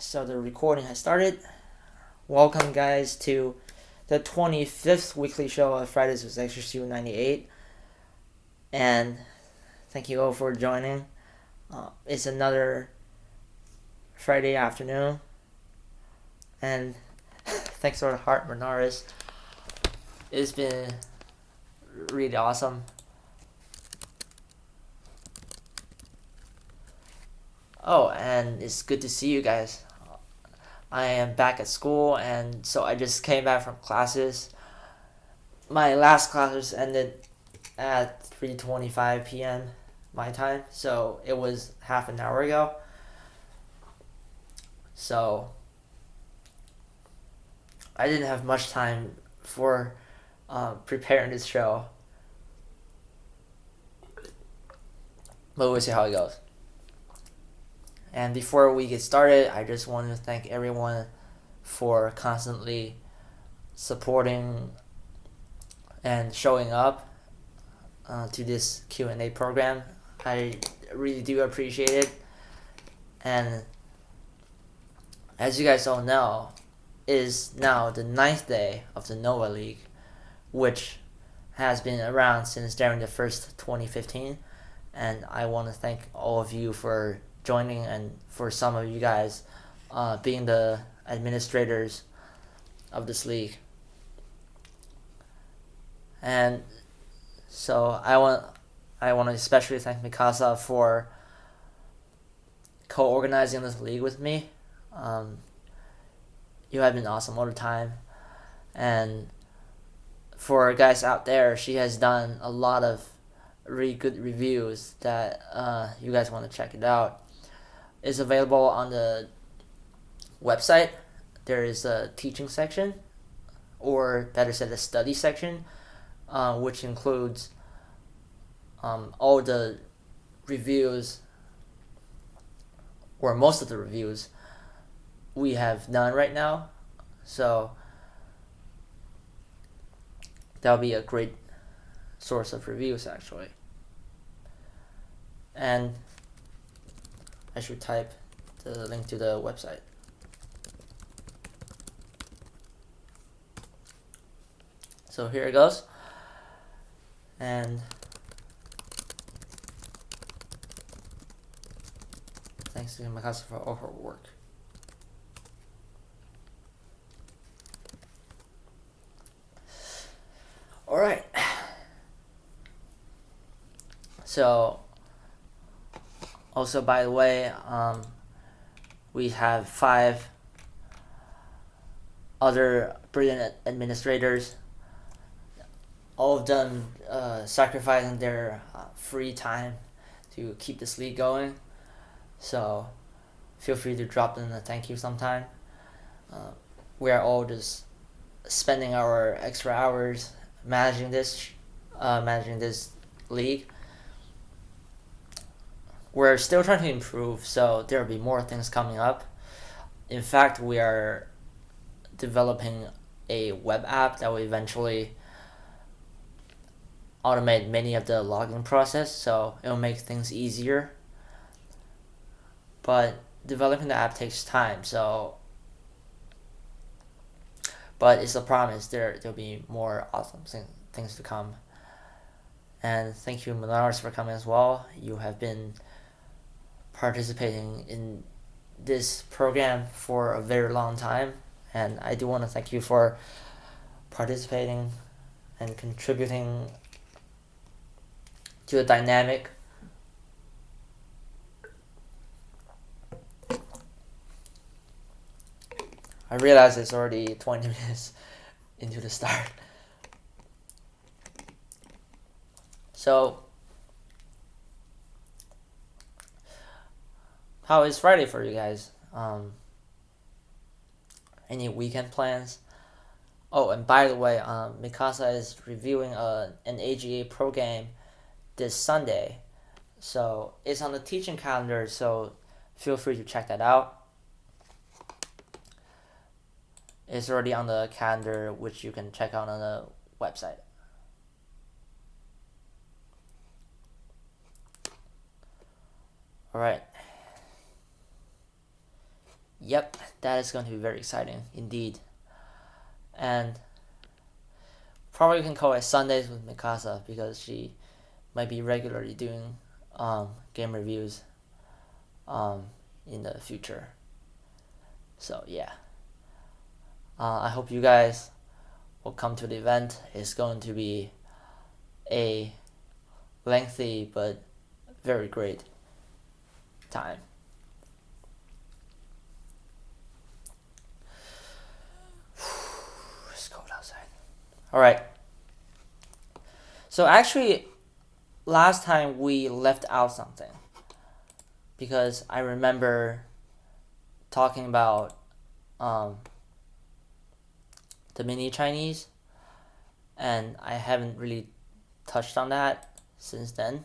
So the recording has started. Welcome, guys, to the 25th weekly show of Fridays with xhu98. And thank you all for joining. It's another Friday afternoon. And thanks for the heart, Benares. It's been really awesome. Oh, and it's good to see you guys. I am back at school, and so I just came back from classes. My last classes ended at 3:25 p.m. my time, so it was half an hour ago. So I didn't have much time for preparing this show, but we'll see how it goes. And before we get started, I just want to thank everyone for constantly supporting and showing up to this Q&A program. I really do appreciate it. And as you guys all know, it is now the 9th day of the Nova League, which has been around since January the 1st, 2015. And I want to thank all of you for joining, and for some of you guys being the administrators of this league. And so I want to especially thank Mikasa for co-organizing this league with me. You have been awesome all the time. And for guys out there, she has done a lot of really good reviews that you guys want to check it out. It's available on the website. There is a teaching section, or better said, a study section, which includes all the reviews, or most of the reviews we have done right now. So that'll be a great source of reviews, actually. And I should type the link to the website. So here it goes. And thanks to Mikasa for all her work. Alright. So, also, by the way, we have 5 other brilliant administrators, all of them sacrificing their free time to keep this league going. So feel free to drop them a thank you sometime. We are all just spending our extra hours managing this league. We're still trying to improve, so there will be more things coming up. In fact, we are developing a web app that will eventually automate many of the login process, so it will make things easier. But developing the app takes time, but it's a promise. There'll be more awesome things to come. And thank you, Menars, for coming as well. You have been participating in this program for a very long time, and I do want to thank you for participating and contributing to the dynamic. I realize it's already 20 minutes into the start. So, how is Friday for you guys? Any weekend plans? Oh, and by the way, Mikasa is reviewing an AGA pro game this Sunday. So it's on the teaching calendar, so feel free to check that out. It's already on the calendar, which you can check out on the website. Alright. Yep, that is going to be very exciting indeed. And probably we can call it Sundays with Mikasa because she might be regularly doing game reviews in the future. So yeah, I hope you guys will come to the event. It's going to be a lengthy but very great time. It's cold outside. All right. So actually, last time we left out something because I remember talking about the mini Chinese, and I haven't really touched on that since then.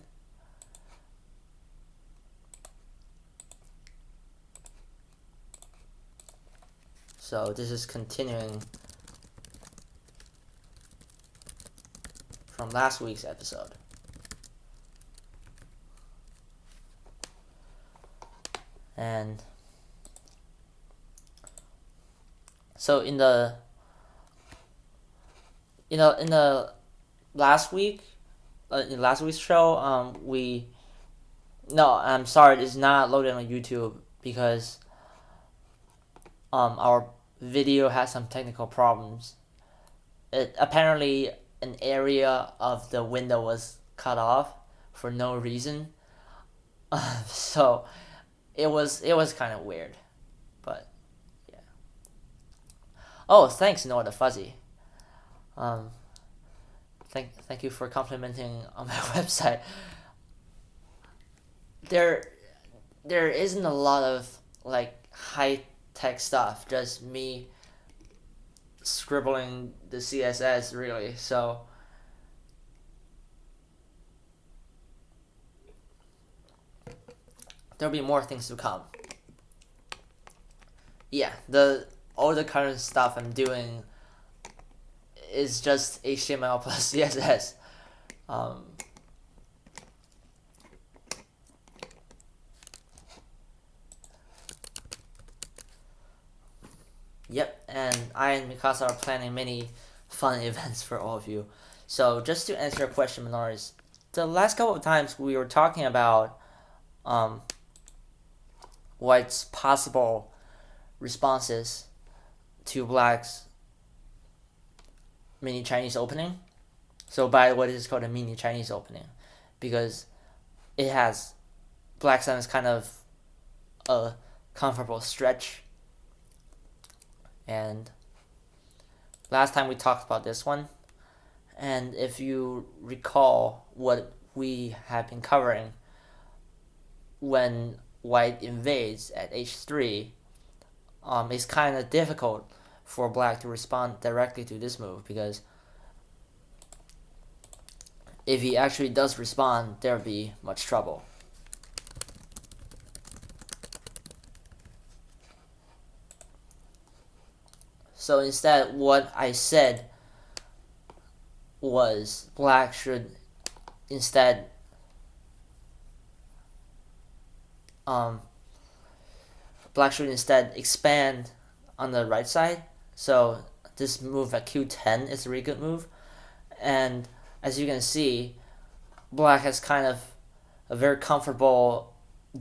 So this is continuing from last week's episode. And so in the last week, in last week's show, I'm sorry, it's not loaded on YouTube because our video has some technical problems. Apparently an area of the window was cut off for no reason. So it was kind of weird, but yeah. Oh, thanks, Noah the Fuzzy. Thank you for complimenting on my website. There isn't a lot of like high tech stuff. Just me scribbling the CSS really. So there'll be more things to come. Yeah, all the current stuff I'm doing is just HTML plus CSS. Yep, and I and Mikasa are planning many fun events for all of you. So just to answer your question, Minoris, the last couple of times we were talking about what's possible responses to Black's mini Chinese opening. So by what is called a mini Chinese opening, because it has Black Sun is kind of a comfortable stretch. And last time we talked about this one, and if you recall what we have been covering when White invades at h3, it's kind of difficult for Black to respond directly to this move because if he actually does respond, there will be much trouble. So instead, what I said was Black should instead expand on the right side. So this move at Q10 is a really good move, and as you can see, Black has kind of a very comfortable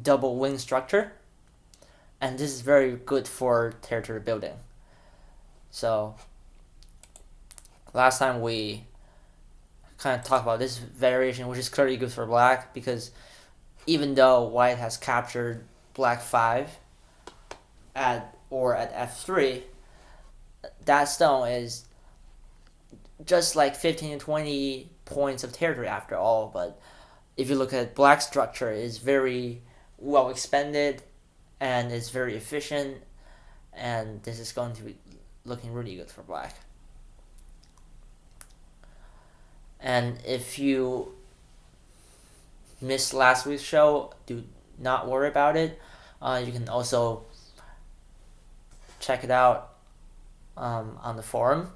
double wing structure, and this is very good for territory building. So last time we kind of talked about this variation, which is clearly good for Black because even though White has captured Black 5 at f3, that stone is just like 15 to 20 points of territory after all. But if you look at Black's structure, it's very well expanded and it's very efficient, and this is going to be looking really good for Black. And if you missed last week's show, do not worry about it. You can also check it out on the forum.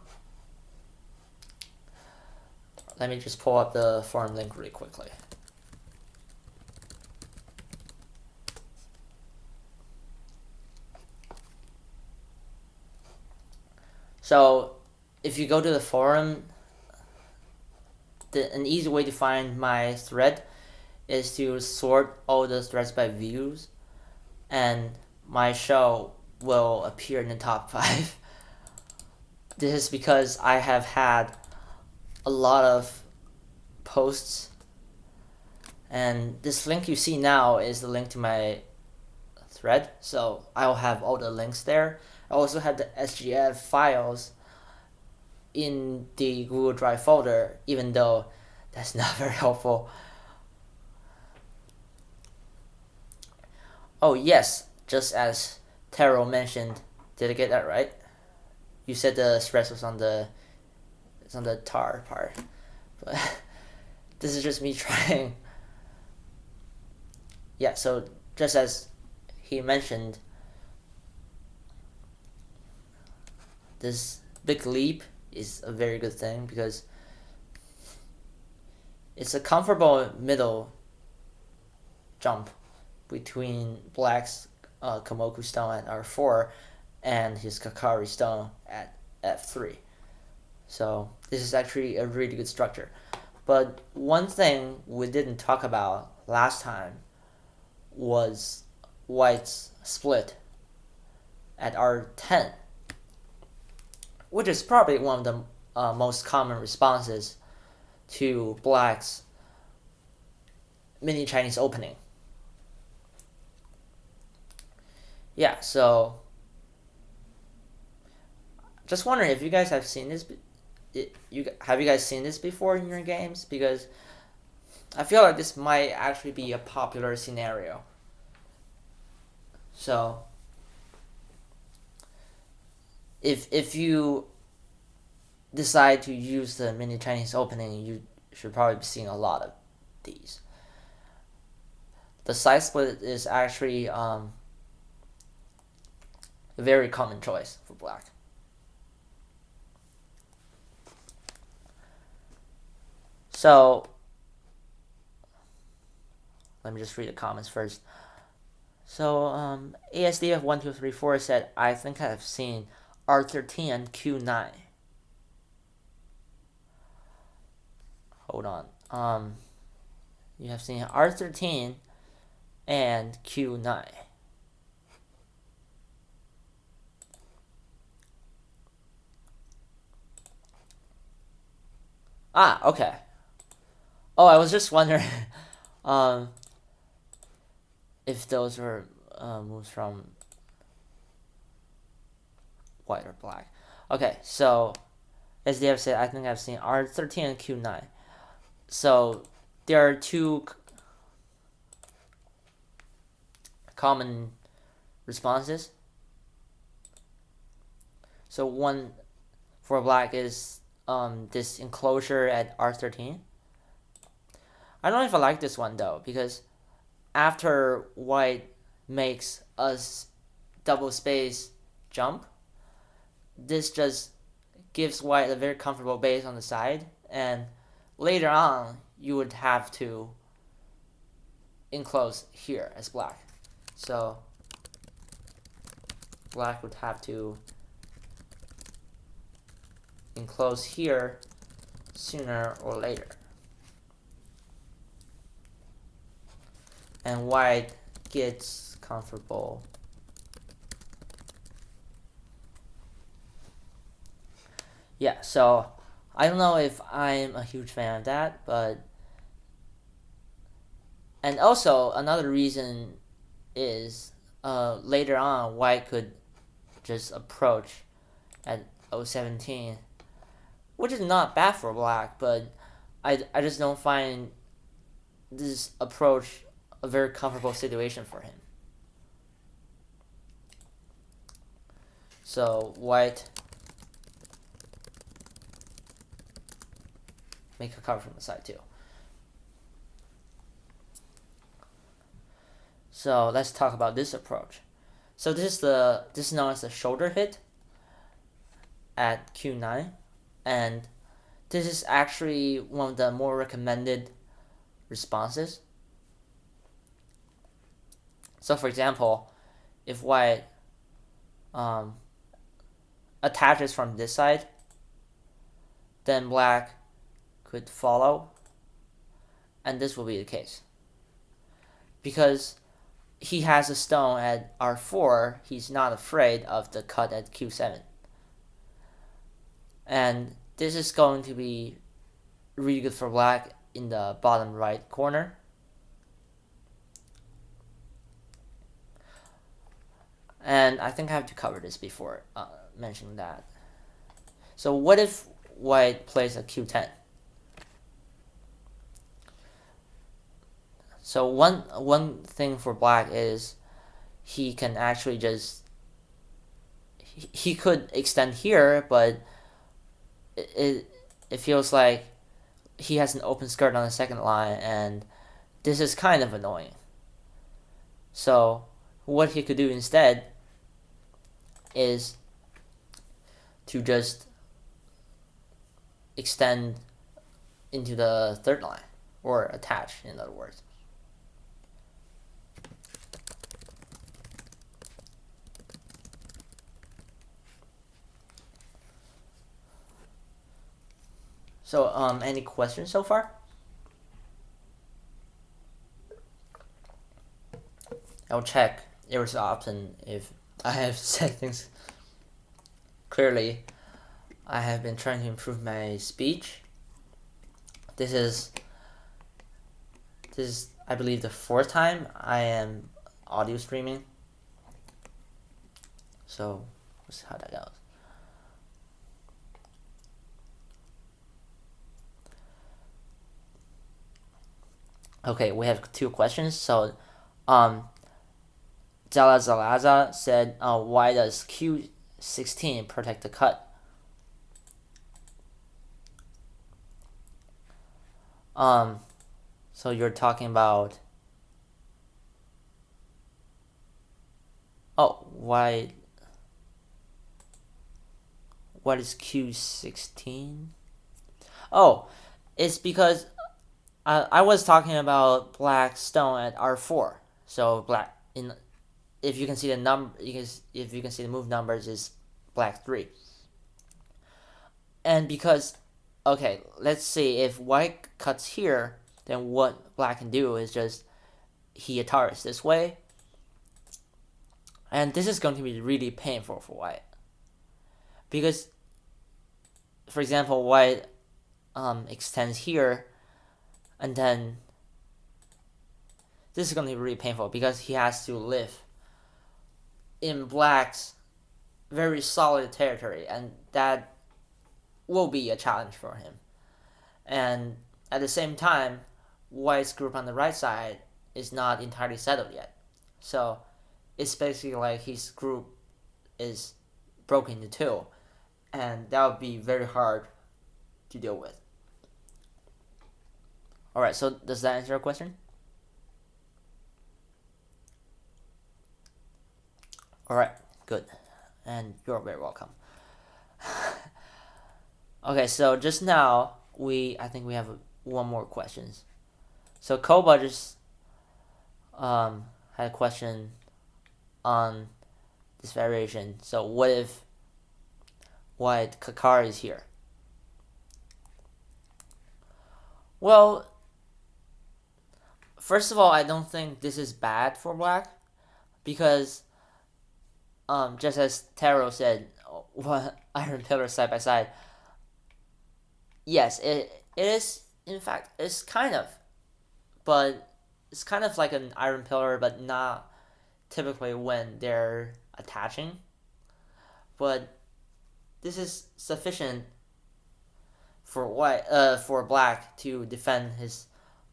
Let me just pull up the forum link really quickly. So if you go to the forum, an easy way to find my thread is to sort all the threads by views, and my show will appear in the top 5. This is because I have had a lot of posts, and this link you see now is the link to my thread, so I'll have all the links there. I also have the SGF files in the Google Drive folder, even though that's not very helpful. Oh yes, just as Taro mentioned, did I get that right? You said the stress was on the tar part, but this is just me trying. Yeah, so just as he mentioned, this big leap is a very good thing because it's a comfortable middle jump between Black's Komoku stone at R4 and his Kakari stone at F3. So this is actually a really good structure. But one thing we didn't talk about last time was White's split at R10, which is probably one of the most common responses to Black's mini Chinese opening. Yeah, so just wondering if you guys have seen this. Have you guys seen this before in your games? Because I feel like this might actually be a popular scenario. So if you decide to use the mini Chinese opening, you should probably be seeing a lot of these. The side split is actually a very common choice for Black. So let me just read the comments first. So ASDF1234 said, I think I've seen R13 and Q9. Hold on. You have seen R13 and Q9. Ah, okay. Oh, I was just wondering if those were moves from White or Black. Okay, so as they have said, I think I've seen R13 and Q9. So there are two common responses. So one for Black is this enclosure at R13. I don't know if I like this one though, because after White makes a double space jump, this just gives White a very comfortable base on the side, and later on you would have to enclose here as Black. So Black would have to enclose here sooner or later. And White gets comfortable. Yeah, so I don't know if I'm a huge fan of that, but and also another reason is later on White could just approach at 017, which is not bad for Black, but I just don't find this approach a very comfortable situation for him. So White make a cover from the side too. So let's talk about this approach. So this is known as the shoulder hit at Q9, and this is actually one of the more recommended responses. So for example, if White attaches from this side, then black could follow, and this will be the case. Because he has a stone at r4, he's not afraid of the cut at q7. And this is going to be really good for black in the bottom right corner. And I think I have to cover this before mentioning that. So what if white plays a q10? So one thing for black is he can actually he could extend here, but it feels like he has an open skirt on the second line, and this is kind of annoying. So what he could do instead is to just extend into the third line, or attach, in other words. So, any questions so far? I'll check every so often if I have said things clearly. I have been trying to improve my speech. This is I believe the 4th time I am audio streaming. So we'll see how that goes. Okay, we have 2 questions. So, Zalaza said, why does Q16 protect the cut? So you're talking about, why? What is Q16? Oh, it's because I was talking about black stone at r4. So black if you can see the if you can see the move numbers, is black 3. And because, okay, let's see, if white cuts here, then what black can do is just he attacks this way, and this is going to be really painful for white, because, for example, white extends here, and then this is going to be really painful because he has to live in black's very solid territory, and that will be a challenge for him. And at the same time, white's group on the right side is not entirely settled yet. So it's basically like his group is broken into 2, and that would be very hard to deal with. Alright, so does that answer your question? Alright, good. And you're very welcome. Okay, so just now, I think we have one more question. So Koba just had a question on this variation. So what if white Kakar is here? Well, first of all, I don't think this is bad for black, because just as Taro said, iron pillar side by side. Yes, it is. In fact, it's kind of, but it's kind of like an iron pillar, but not typically when they're attaching. But this is sufficient for for black to defend his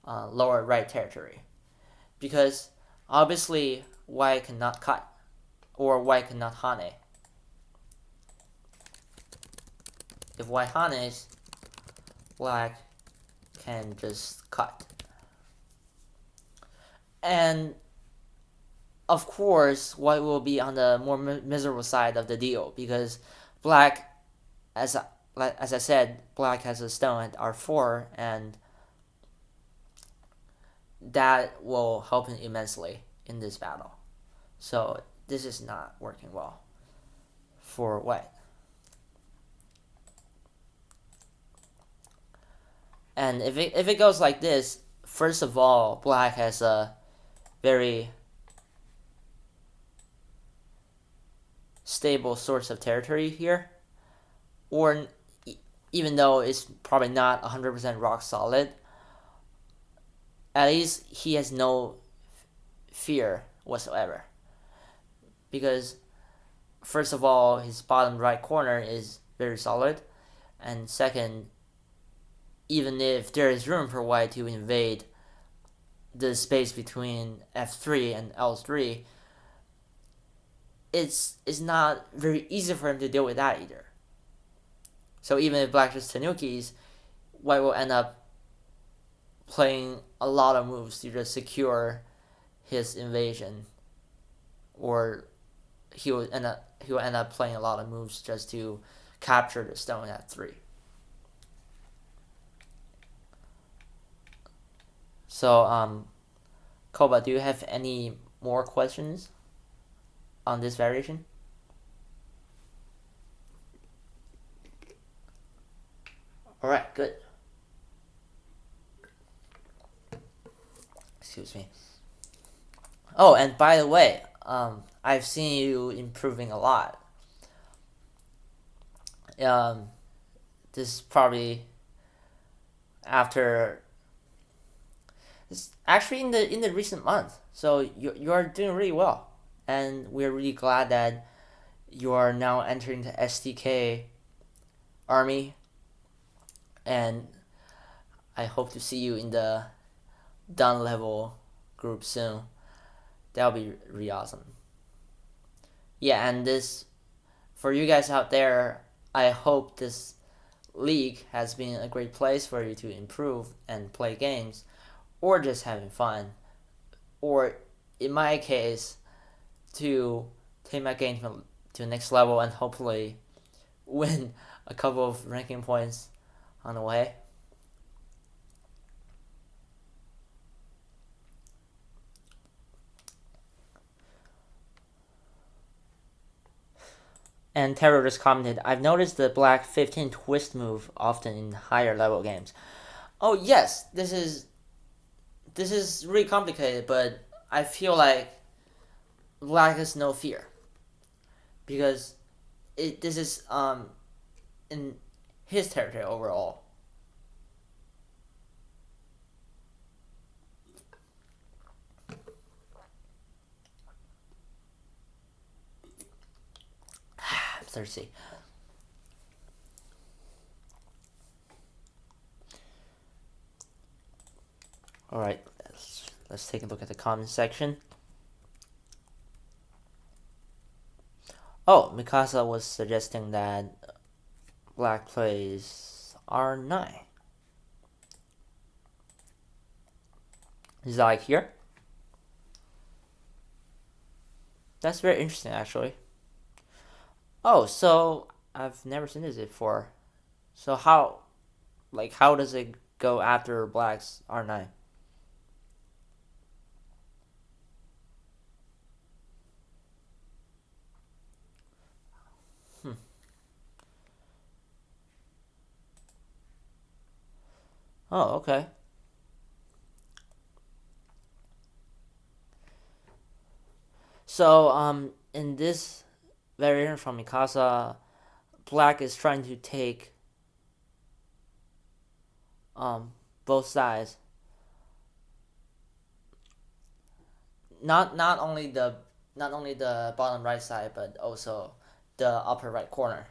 lower right territory, because obviously white cannot cut, or white cannot hane. If white hanes, black can just cut. And of course, white will be on the more miserable side of the deal, because black, as I said, black has a stone at r4, and that will help him immensely in this battle. So this is not working well for white. And if it goes like this, first of all, black has a very stable source of territory here, or even though it's probably not 100% rock solid, at least he has no fear whatsoever. Because first of all, his bottom right corner is very solid, and second, even if there is room for white to invade the space between f3 and l3, it's not very easy for him to deal with that either. So even if black just tanukis, white will end up playing a lot of moves to just secure his invasion, or he will end up playing a lot of moves just to capture the stone at 3. So Koba, do you have any more questions on this variation? All right, good. Excuse me. Oh, and by the way, I've seen you improving a lot. This is probably after. It's actually in the recent month. So you are doing really well, and we're really glad that you are now entering the SDK army, and I hope to see you in the done level group soon. That'll be really awesome. Yeah, and this, for you guys out there, I hope this league has been a great place for you to improve and play games, or just having fun, or in my case, to take my game to the next level and hopefully win a couple of ranking points on the way. And Terror just commented, I've noticed the black 15 twist move often in higher level games. Oh yes, this is really complicated, but I feel like black has no fear. Because this is in his territory overall. I'm thirsty. Alright, let's take a look at the comment section. Oh, Mikasa was suggesting that black plays R9. Is that like here? That's very interesting, actually. Oh, so I've never seen this before. So how does it go after black's R9? Oh, okay. So, in this variant from Mikasa, black is trying to take both sides. Not only the bottom right side, but also the upper right corner.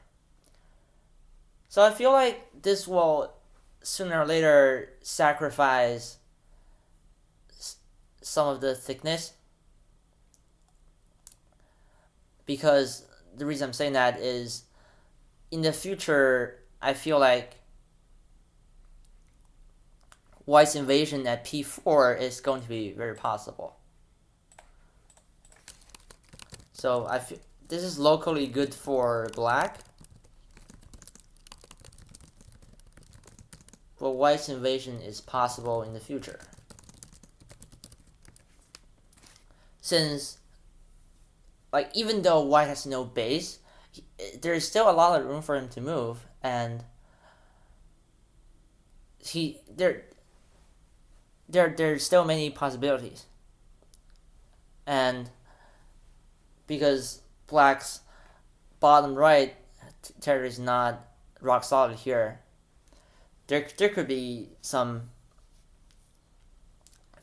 So I feel like this will sooner or later sacrifice some of the thickness, because the reason I'm saying that is in the future I feel like white's invasion at p4 is going to be very possible. So I feel this is locally good for black, but white's invasion is possible in the future. Since, like, even though white has no base, there is still a lot of room for him to move, and there's still many possibilities, and because black's bottom right territory is not rock solid here, there could be some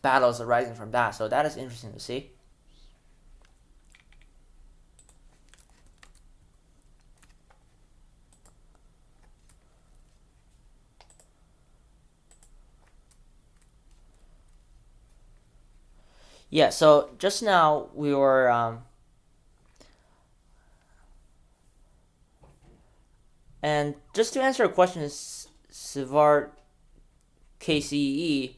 battles arising from that. So that is interesting to see. Yeah, so just now we were and just to answer a question, Sivar KCE,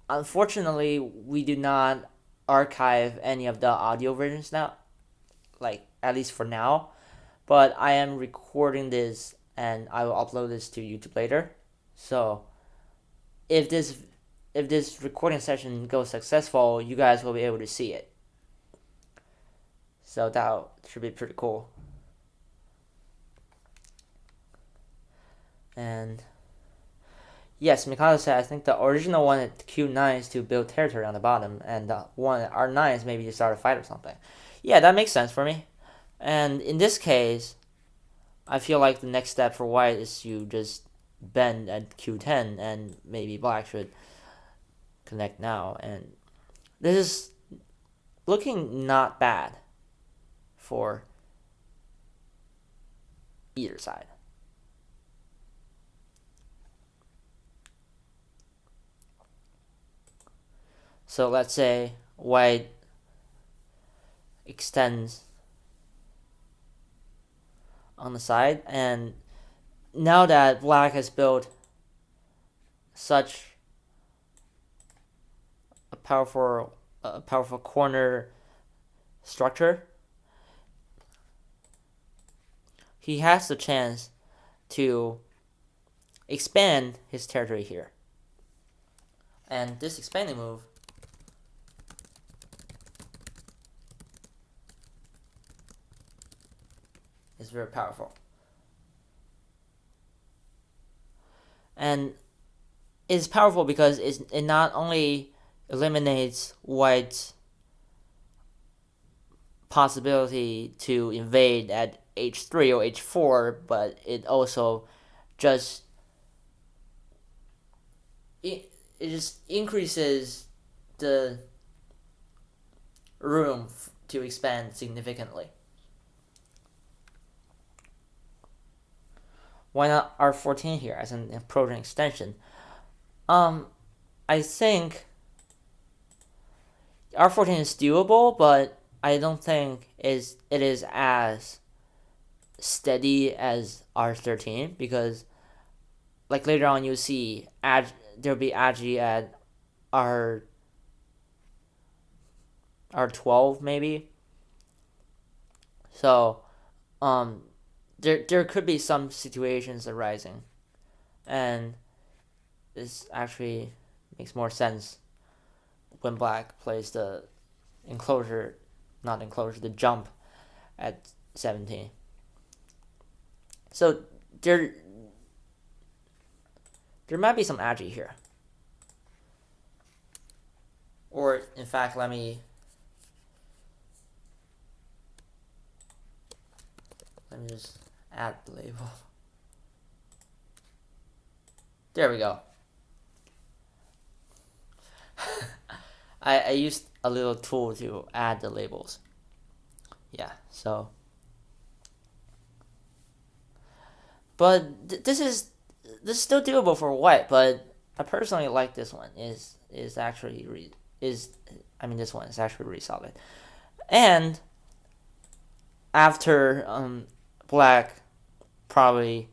unfortunately we do not archive any of the audio versions now, like at least for now. But I am recording this and I will upload this to YouTube later. So if this recording session goes successful, you guys will be able to see it. So that should be pretty cool. And yes, Mikado said, I think the original one at xhu98 is to build territory on the bottom, and the one at R9 is maybe to start a fight or something. Yeah, that makes sense for me. And in this case, I feel like the next step for white is to just bend at Q10, and maybe black should connect now. And this is looking not bad for either side. So let's say white extends on the side, and now that black has built such a powerful corner structure, he has the chance to expand his territory here. And this expanding move is very powerful. And it's powerful because it not only eliminates white's possibility to invade at h3 or h4, but it also just it just increases the room to expand significantly. Why not R14 here as an approaching extension? I think R14 is doable, but I don't think it is as steady as R13, because like later on you'll see there'll be agi at R12 maybe. So there could be some situations arising, and this actually makes more sense when black plays the the jump at 17. So there might be some agi here. Or in fact, let me just add the label. There we go. I used a little tool to add the labels. Yeah, so. But this is still doable for white, but I personally like this one. This one is actually really solid. And after black probably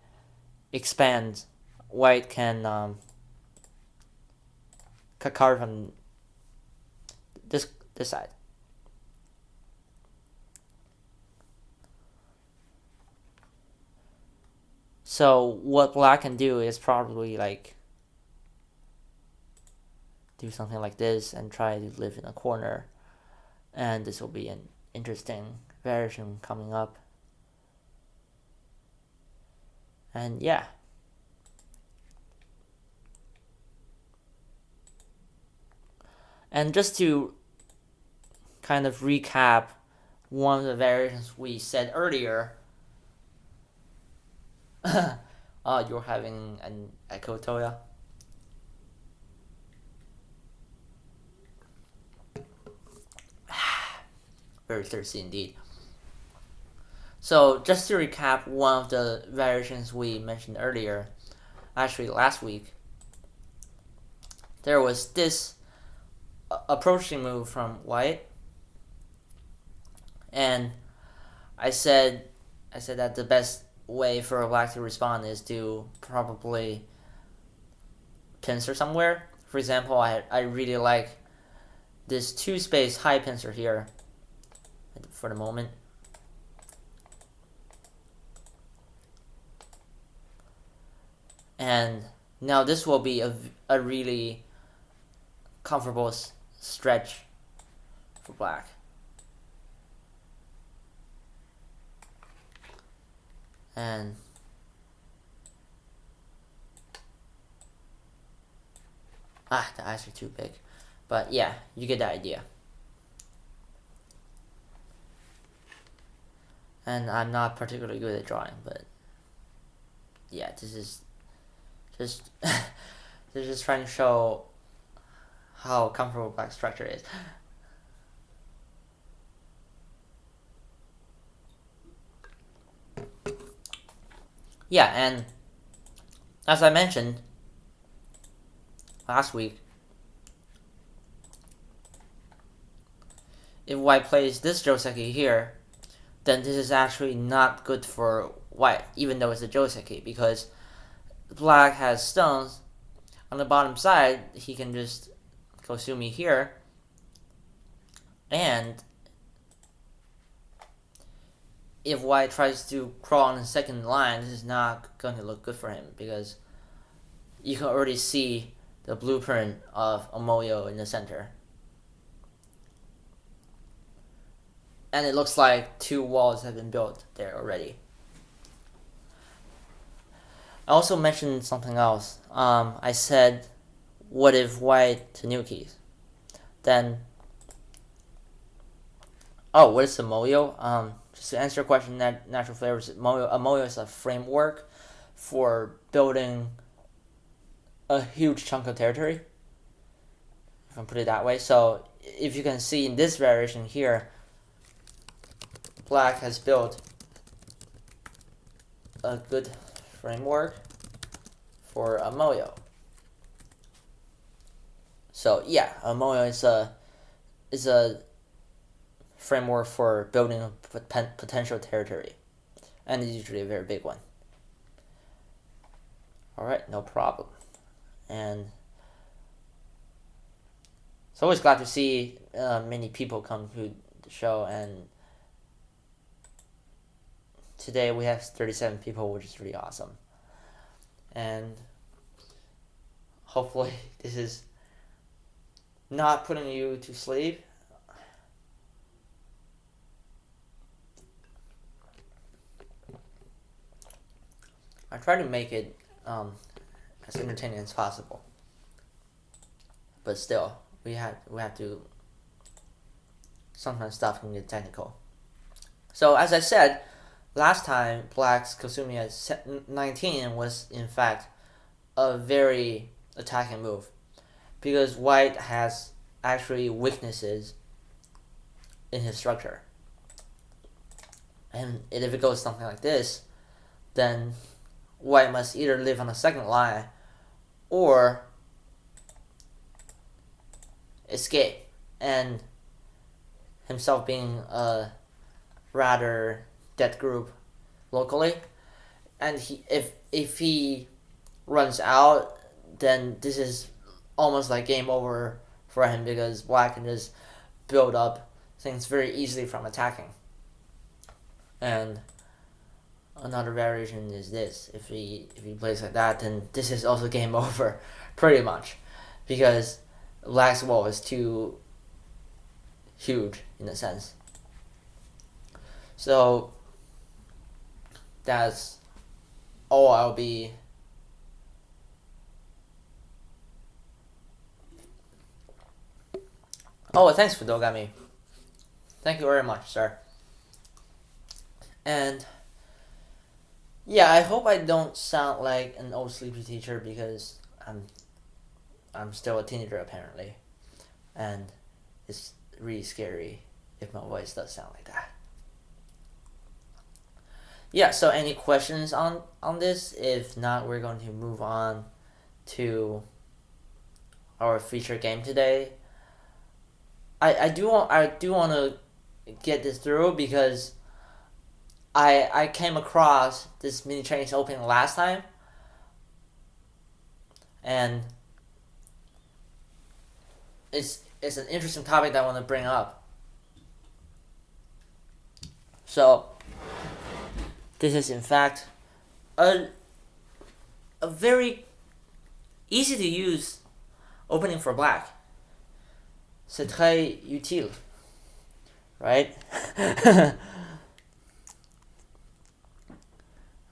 expands, white can cover from this side. So what black can do is probably like do something like this and try to live in a corner, and this will be an interesting variation coming up. And yeah, And just to kind of recap one of the variations we said earlier. Oh, you're having an echo, Toya? Very thirsty indeed. So just to recap one of the variations we mentioned earlier, actually last week, there was this approaching move from white, and I said that the best way for black to respond is to probably pincer somewhere. For example, I really like this 2-space high pincer here for the moment. And now this will be a really comfortable stretch for black. And the eyes are too big. But yeah, you get the idea. And I'm not particularly good at drawing, but yeah, this is just they're just trying to show how comfortable black structure is. Yeah, and as I mentioned last week, if white plays this Joseki here, then this is actually not good for white, even though it's a Joseki, because black has stones on the bottom side. He can just Kosumi here, and if white tries to crawl on the second line, this is not going to look good for him, because you can already see the blueprint of Omoyo in the center. And it looks like 2 walls have been built there already. I also mentioned something else. I said, what if white Tanukis? Then, what is Omoyo? Just to answer your question, natural flavors, Omoyo is a framework for building a huge chunk of territory, if I put it that way. So if you can see in this variation here, black has built a good framework for Omoyo. So yeah, Omoyo is a framework for building a potential territory, and it's usually a very big one. Alright, no problem. And it's always glad to see many people come to the show, and today we have 37 people, which is really awesome. And hopefully this is not putting you to sleep. I try to make it as entertaining as possible, but still, we have to. Sometimes stuff can get technical. So as I said last time, black's Kosumi at 19 was in fact a very attacking move, because white has actually weaknesses in his structure, and if it goes something like this, then white must either live on the second line or escape, and himself being a rather dead group locally, and if he runs out, then this is almost like game over for him, because black can just build up things very easily from attacking. And another variation is this: if he plays like that, then this is also game over, pretty much, because black's wall is too huge in a sense. So that's all I'll be Oh, thanks for Dogami. Thank you very much, sir. And yeah, I hope I don't sound like an old sleepy teacher because I'm still a teenager apparently, and it's really scary if my voice does sound like that. Yeah. So any questions on this? If not, we're going to move on to our feature game today. I do want to get this through because I came across this mini Chinese opening last time, and it's an interesting topic that I want to bring up. So this is in fact a a very easy to use opening for black. C'est très utile, right?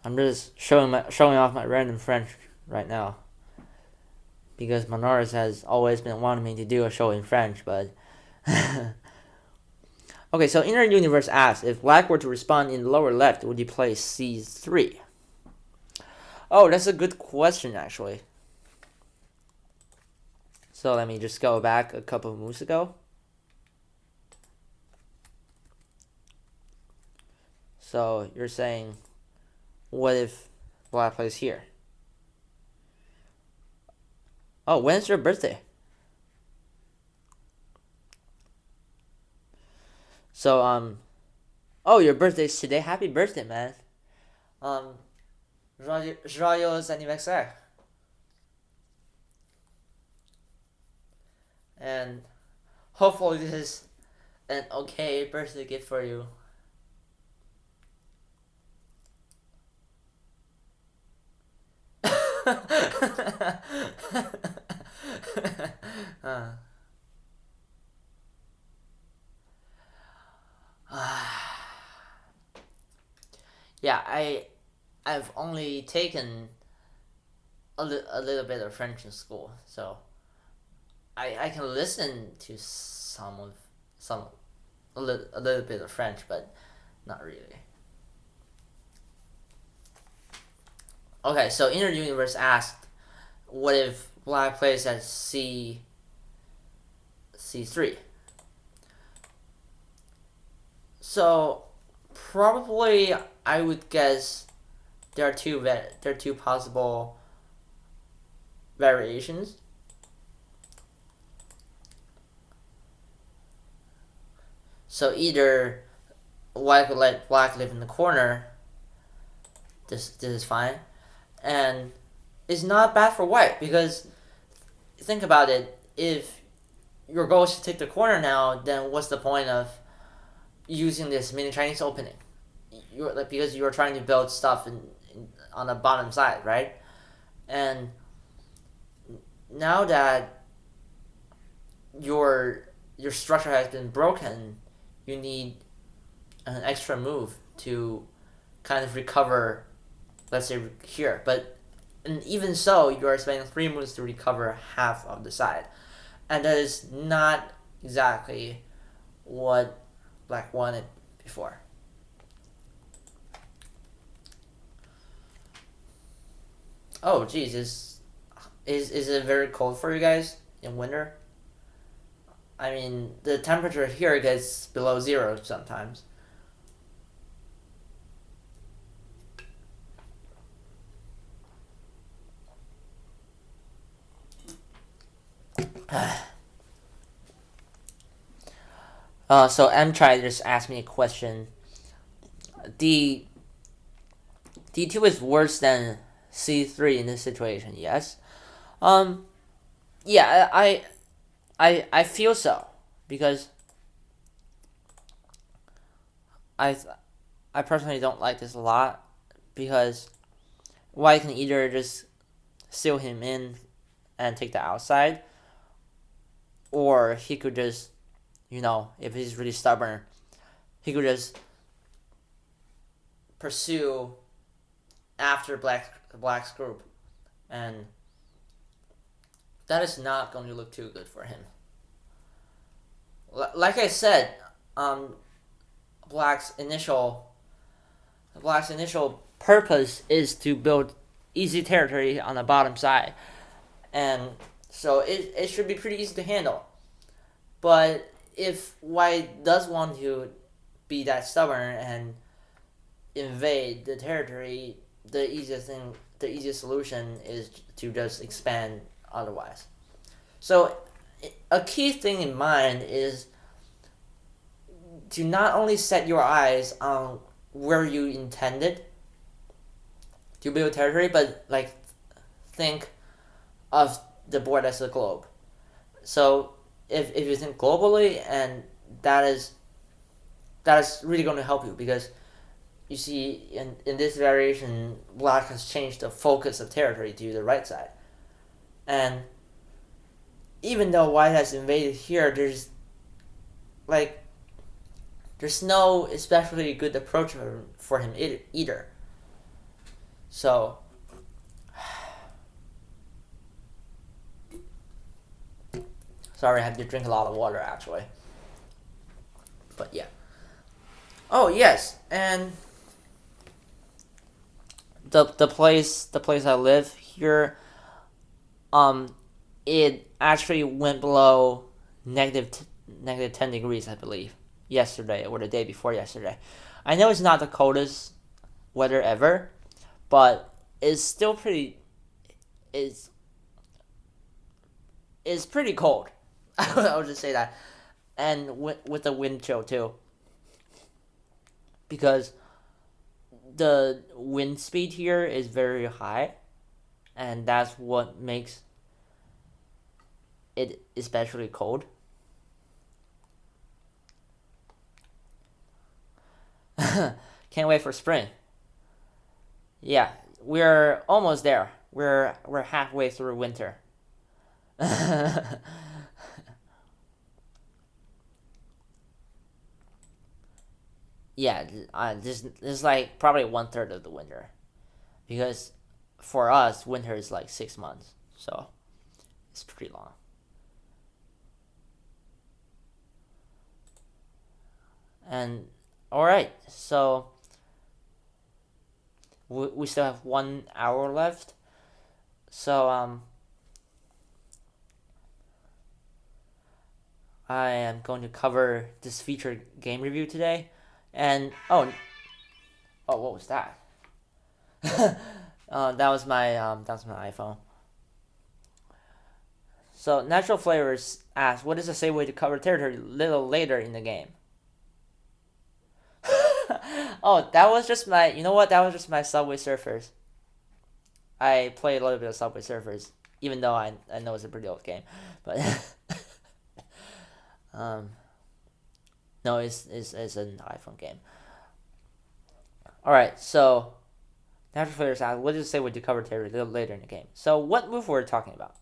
I'm just showing off my random French right now because Manoris has always been wanting me to do a show in French, but okay. So Inner Universe asks, if black were to respond in the lower left, would you play C3? Oh, that's a good question actually. So let me just go back a couple of moves ago. So you're saying, what if black plays here? Oh, when's your birthday? So oh, your birthday's today. Happy birthday, man. Um, joyeux anniversaire. And hopefully this is an okay birthday gift for you. uh. Yeah, I've only taken a little bit of French in school, so I can listen to some a little bit of French, but not really. Okay, so Inner Universe asked, what if black plays at C3? So probably I would guess there are two possible variations. So either white would let black live in the corner. This is fine, and it's not bad for white because think about it. If your goal is to take the corner now, then what's the point of using this mini Chinese opening? You're like, because you are trying to build stuff on the bottom side, right? And now that your structure has been broken, you need an extra move to kind of recover, let's say here. But and even so, you are spending 3 moves to recover half of the side, and that is not exactly what black wanted before. Oh, geez, is it very cold for you guys in winter? I mean, the temperature here gets below zero sometimes. So M-Try just asked me a question. D D2 is worse than C3 in this situation, yes. Um yeah, I feel so because I I personally don't like this a lot because white can either just seal him in and take the outside, or he could just, if he's really stubborn, he could just pursue after black's group, and that is not going to look too good for him. like I said, um, Black's initial Black's initial purpose is to build easy territory on the bottom side, and so it should be pretty easy to handle. But if White does want to be that stubborn and invade the territory, the easiest solution is to just expand otherwise. So a key thing in mind is to not only set your eyes on where you intended to build territory, but like think of the board as a globe. So if you think globally, and that is really going to help you, because you see in this variation, Black has changed the focus of territory to the right side, and even though White has invaded here, like there's no especially good approach for him either. So sorry, I have to drink a lot of water actually. But yeah. Oh yes, and the place I live here, it actually went below negative 10 degrees, I believe, yesterday or the day before yesterday. I know it's not the coldest weather ever, but it's still pretty. It's it's pretty cold. I would just say that, and with the wind chill too, because the wind speed here is very high, and that's what makes it especially cold. Can't wait for spring. Yeah, we're almost there. We're halfway through winter. Yeah, this is like probably 1/3 of the winter, because for us winter is like 6 months, so it's pretty long. And all right, so we still have 1 hour left. So I am going to cover this featured game review today, and what was that? That was my iPhone. So Natural Flavors asks, what is a safe way to cover territory a little later in the game? Oh, that was just my. You know what? That was just my Subway Surfers. I played a little bit of Subway Surfers, even though I know it's a pretty old game, but um, no, it's an iPhone game. All right, so Natural Flavors asks, what does it say when you cover territory a little later in the game? So what move were we talking about?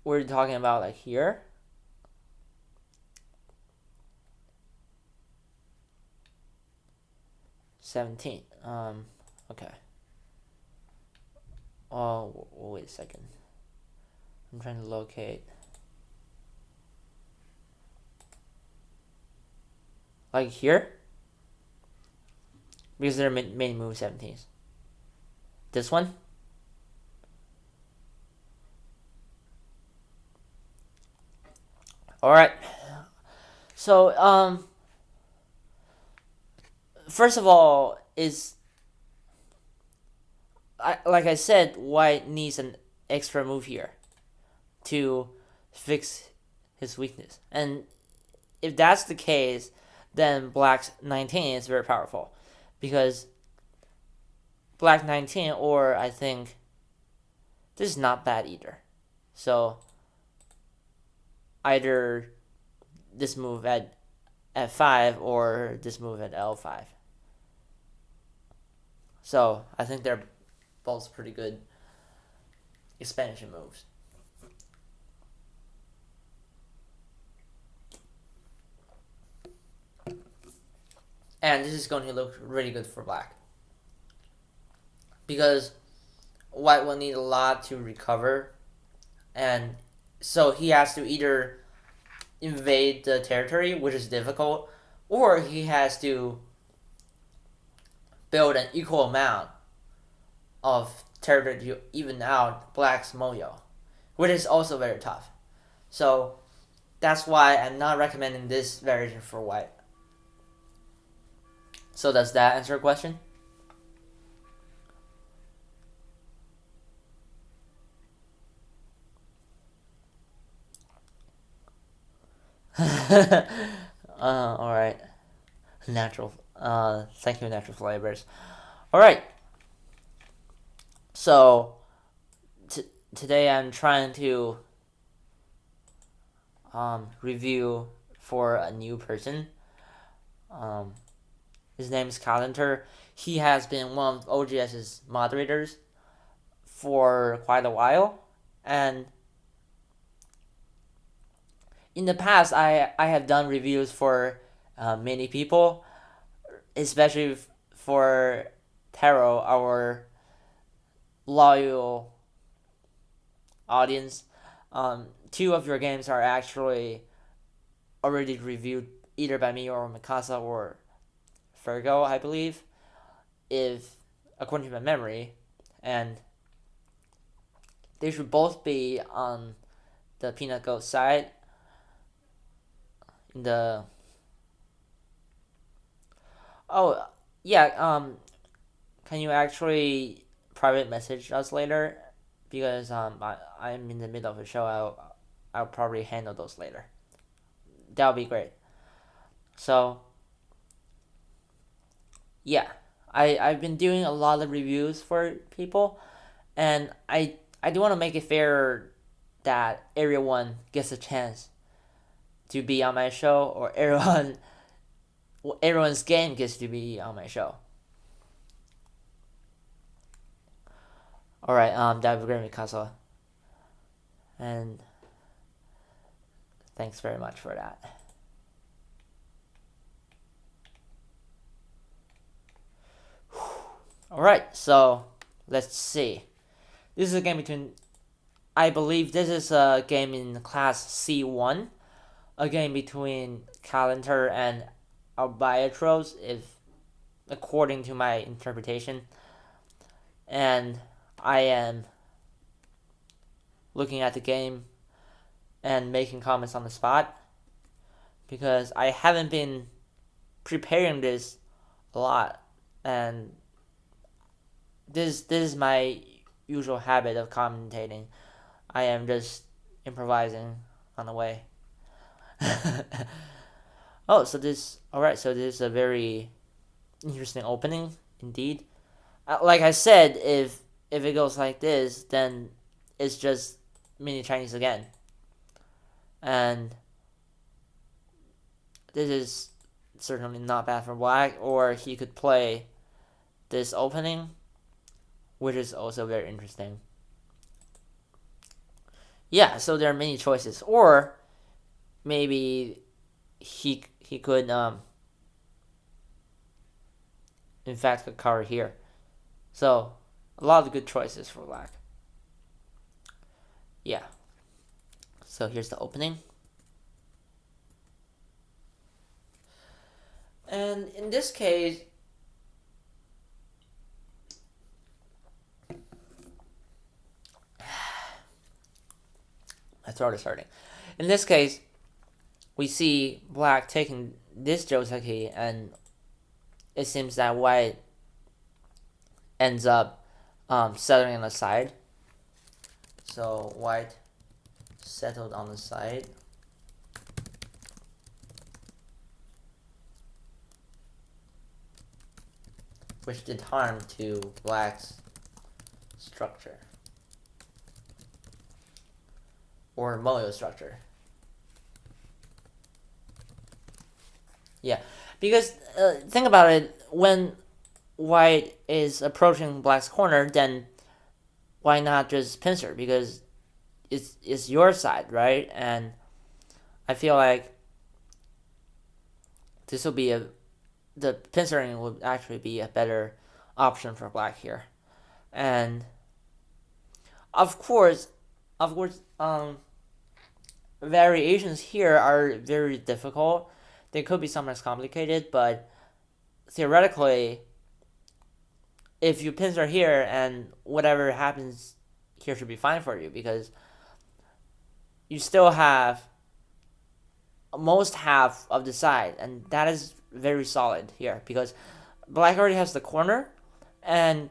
We're talking about like here. $17. Okay. Oh, wait a second. I'm trying to locate. Like here? Because they're main move 17s. This one? Alright. So, first of all, like I said, White needs an extra move here to fix his weakness. And if that's the case, then Black's 19 is very powerful, because Black 19, or I think this is not bad either. So either this move at F5 or this move at L5. So I think they're both pretty good expansion moves. And this is going to look really good for Black, because white will need a lot to recover, and so he has to either invade the territory, which is difficult, or he has to build an equal amount of territory to even out black's moyo, which is also very tough. So that's why I'm not recommending this variation for white. So does that answer your question? All right. Natural. Thank you, natural flavors. All right. So today I'm trying to review for a new person. His name is Calendar. He has been one of OGS's moderators for quite a while, and in the past, I have done reviews for many people, especially for Taro, our loyal audience. Two of your games are actually already reviewed either by me or Mikasa or Virgo, I believe, if according to my memory, and they should both be on the Peanut Goat side. In the can you actually private message us later? Because I'm in the middle of a show. I'll probably handle those later. That'll be great. So yeah, I've been doing a lot of reviews for people, and I do want to make it fair that everyone gets a chance to be on my show, or everyone's game gets to be on my show. All right, that would be great, Mikasa, and thanks very much for that. All right, so let's see. This is a game between. I believe this is a game in class C1, a game between Calendar and Albiatros, if according to my interpretation. And I am looking at the game and making comments on the spot because I haven't been preparing this a lot, and this is my usual habit of commentating. I am just improvising on the way. Oh, so this is a very interesting opening indeed. Like I said, if it goes like this, then it's just mini Chinese again, and this is certainly not bad for black. Or he could play this opening, which is also very interesting. Yeah, so there are many choices, or maybe he could in fact could cover here. So a lot of good choices for black. Yeah. So here's the opening. And in this case, my throat is hurting. In this case, we see black taking this Joseki, and it seems that white ends up settling on the side. So white settled on the side. Which did harm to black's structure. Or moyo structure. Yeah, because think about it, when white is approaching black's corner, then why not just pincer? Because it's your side, right? And I feel like this will be the pincering would actually be a better option for black here. And Of course, of course, variations here are very difficult. They could be sometimes complicated, but theoretically, if you pins are here and whatever happens here should be fine for you because you still have most half of the side, and that is very solid here because black already has the corner, and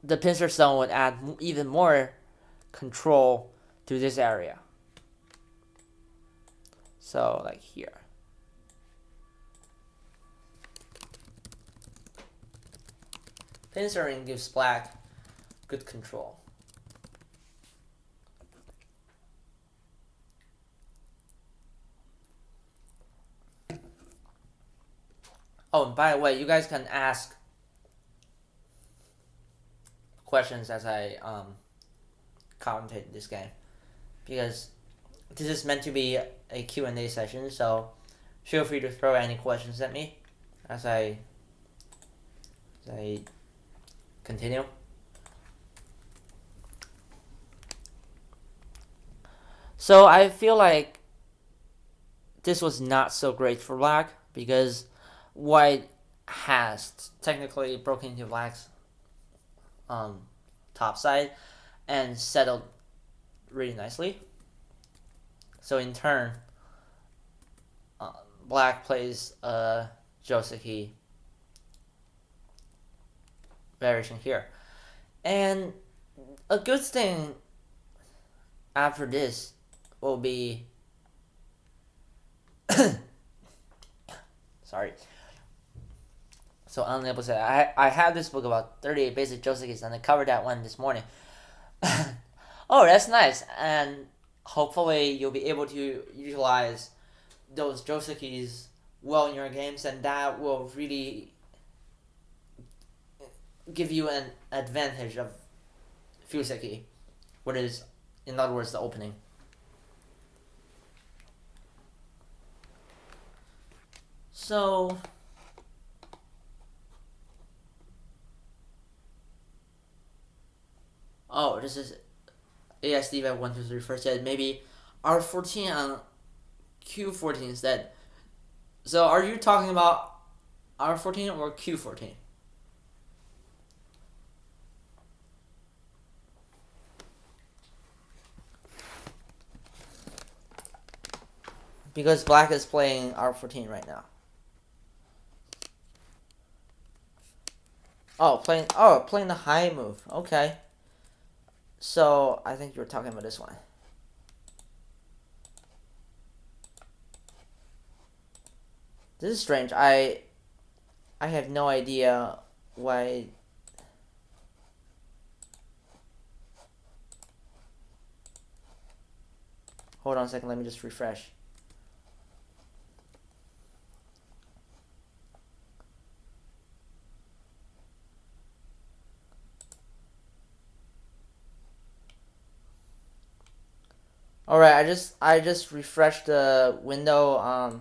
the pincer stone would add even more control to this area. So like here. Pincering gives black good control. Oh, and by the way, you guys can ask questions as I commentate this game because this is meant to be a Q&A session, so feel free to throw any questions at me as I continue. So I feel like this was not so great for black because white has technically broken into black's top side and settled really nicely. So in turn, black plays a xhu98 variation here. And a good thing after this will be sorry. So unable to say I have this book about 38 basic xhu98s and I covered that one this morning. Oh, that's nice. And hopefully you'll be able to utilize those xhu98s well in your games, and that will really give you an advantage of Fuseki, what is, in other words, the opening. So, oh, this is ASD by 123 first said maybe R14 on Q14 instead. So, are you talking about R14 or Q14? Because black is playing R14 right now. Playing the high move. Okay. So I think you were talking about this one. This is strange. I have no idea why. Hold on a second. Let me just refresh. Alright, I just refreshed the window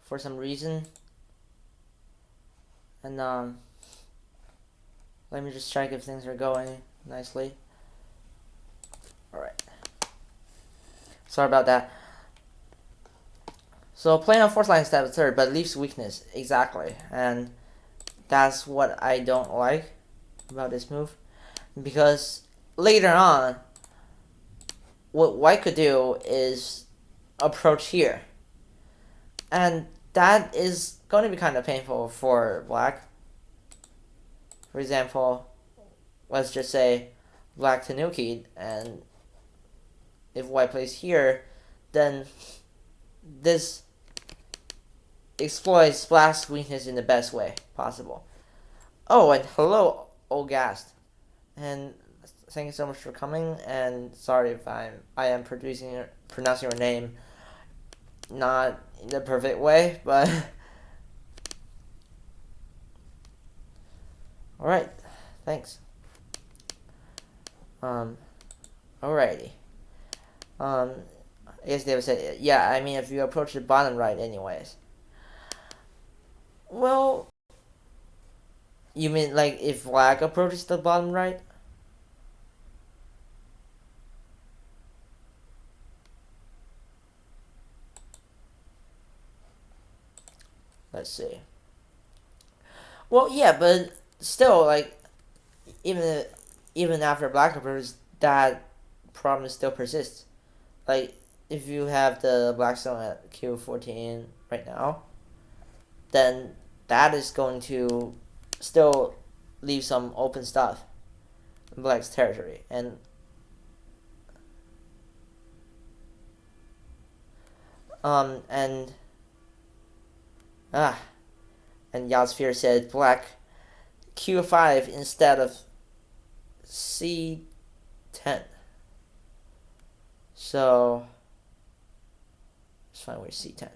for some reason. And let me just check if things are going nicely. Alright. Sorry about that. So playing on fourth line instead of third, but leaves weakness. Exactly. And that's what I don't like about this move. Because later on, what white could do is approach here. And that is going to be kind of painful for black. For example, let's just say black Tanuki, and if white plays here, then this exploits black's weakness in the best way possible. Oh, and hello, Ogast. And thank you so much for coming, and sorry if I am pronouncing your name not in the perfect way, but alright, thanks. Alrighty. I guess David said, yeah, I mean, if you approach the bottom right anyways. Well, You mean like if black approaches the bottom right? Let's see. Well, yeah, but still, like even even after black approaches, that problem still persists. Like if you have the black stone at Q14 right now, then that is going to still leave some open stuff in black's territory. And ah and Yasfir said black Q5 instead of C10. So let's find where C10.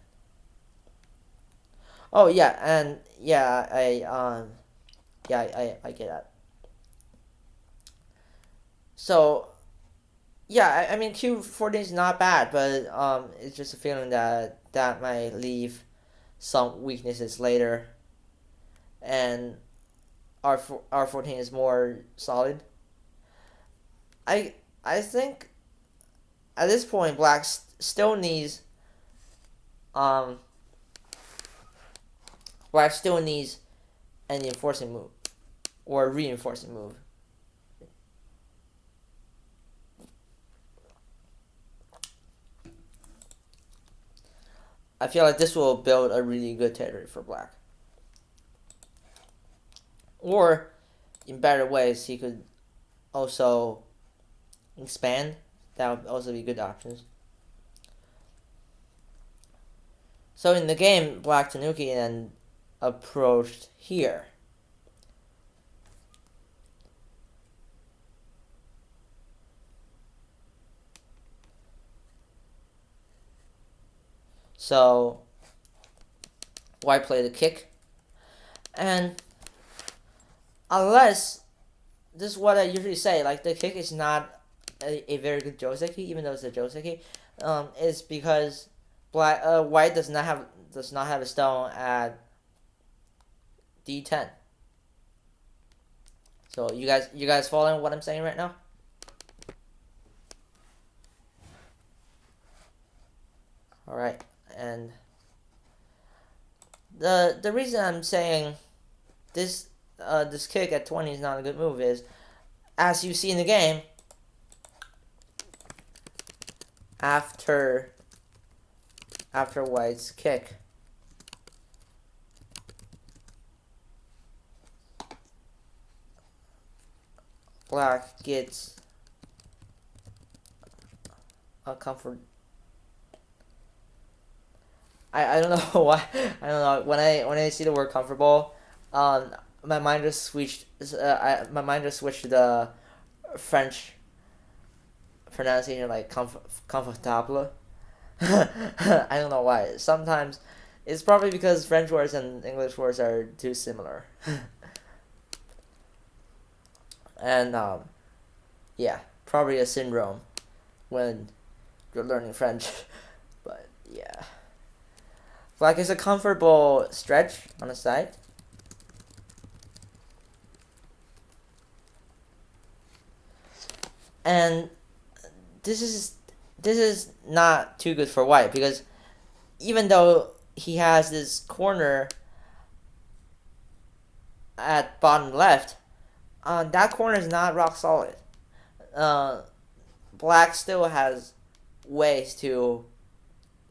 Oh yeah, and yeah, I get that. So yeah, I mean Q14 is not bad, but it's just a feeling that that might leave some weaknesses later, and R14 is more solid. I think at this point Black still needs um Black still needs an enforcing move or a reinforcing move. I feel like this will build a really good territory for Black. Or, in better ways, he could also expand. That would also be good options. So in the game, Black Tanuki then approached here. So White played a kick, and unless this is what I usually say, like the kick is not a very good joseki, even though it's a joseki, is because White does not have a stone at D10. So you guys following what I'm saying right now? All right, and the reason I'm saying this this kick at 20 is not a good move is, as you see in the game, after White's kick, Black gets a comfort. I don't know why. I don't know when I see the word comfortable, my mind just switched. My mind just switched to the French pronunciation, like comfortable. I don't know why. Sometimes it's probably because French words and English words are too similar. And yeah, probably a syndrome when you're learning French. But yeah, like it's a comfortable stretch on the side. And this is not too good for White because even though he has this corner at bottom left, that corner is not rock solid. Uh, Black still has ways to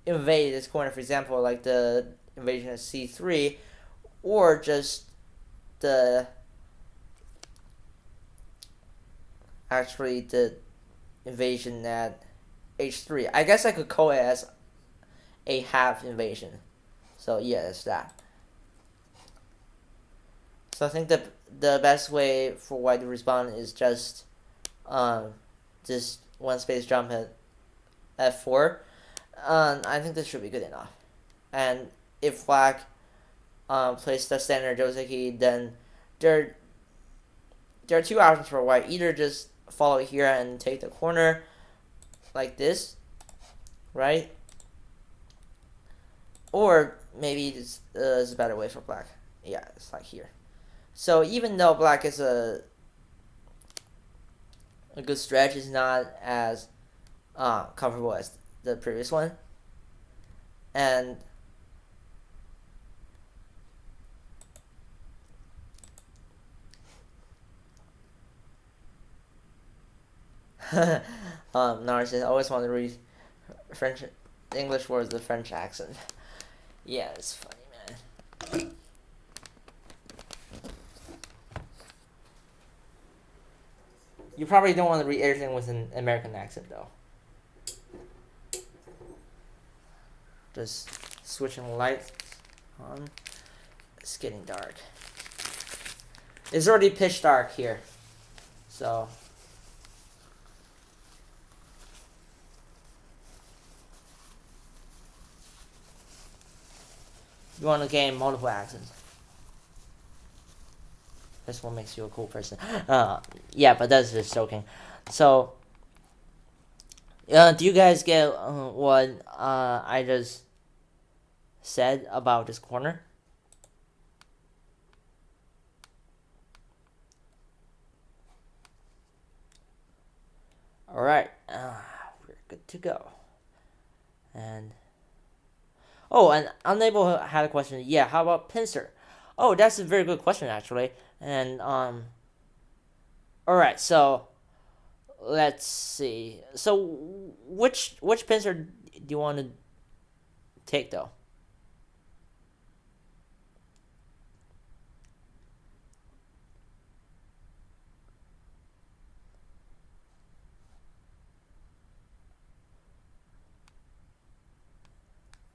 invade this corner. For example, like the invasion of C3, or just the actually the invasion at H3. I guess I could call it as a half invasion. So yeah, it's that. So I think the best way for White to respond is just one space jump at F4. I think this should be good enough. And if Black plays the standard Joseki, then there are two options for White. Either just follow here and take the corner like this, right? Or maybe this is a better way for Black. Yeah, it's like here. So even though black is a good stretch, it's not as comfortable as the previous one. And Narcissus always want to read French English words with French accent. Yeah, it's funny, man. You probably don't want to read everything with an American accent, though. Just switching the lights on. It's getting dark. It's already pitch dark here, so. You want to gain multiple accents. This one makes you a cool person. Yeah, but that's just joking. So, do you guys get what I just said about this corner? All right, we're good to go. And Unable had a question. Yeah, how about pincer? Oh, that's a very good question actually. And all right, so let's see. So which pincer do you want to take though?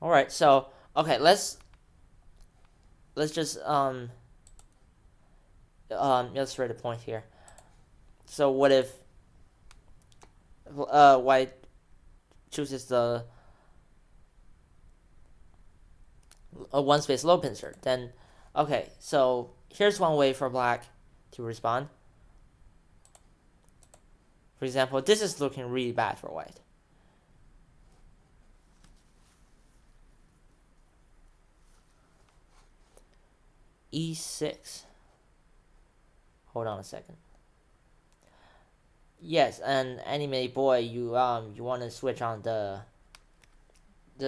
All right, so okay, let's just illustrate a point here. So what if white chooses the one space low pincer? Then okay, so here's one way for black to respond. For example, this is looking really bad for white. E6. Hold on a second. Yes, and anime boy, you want to switch on the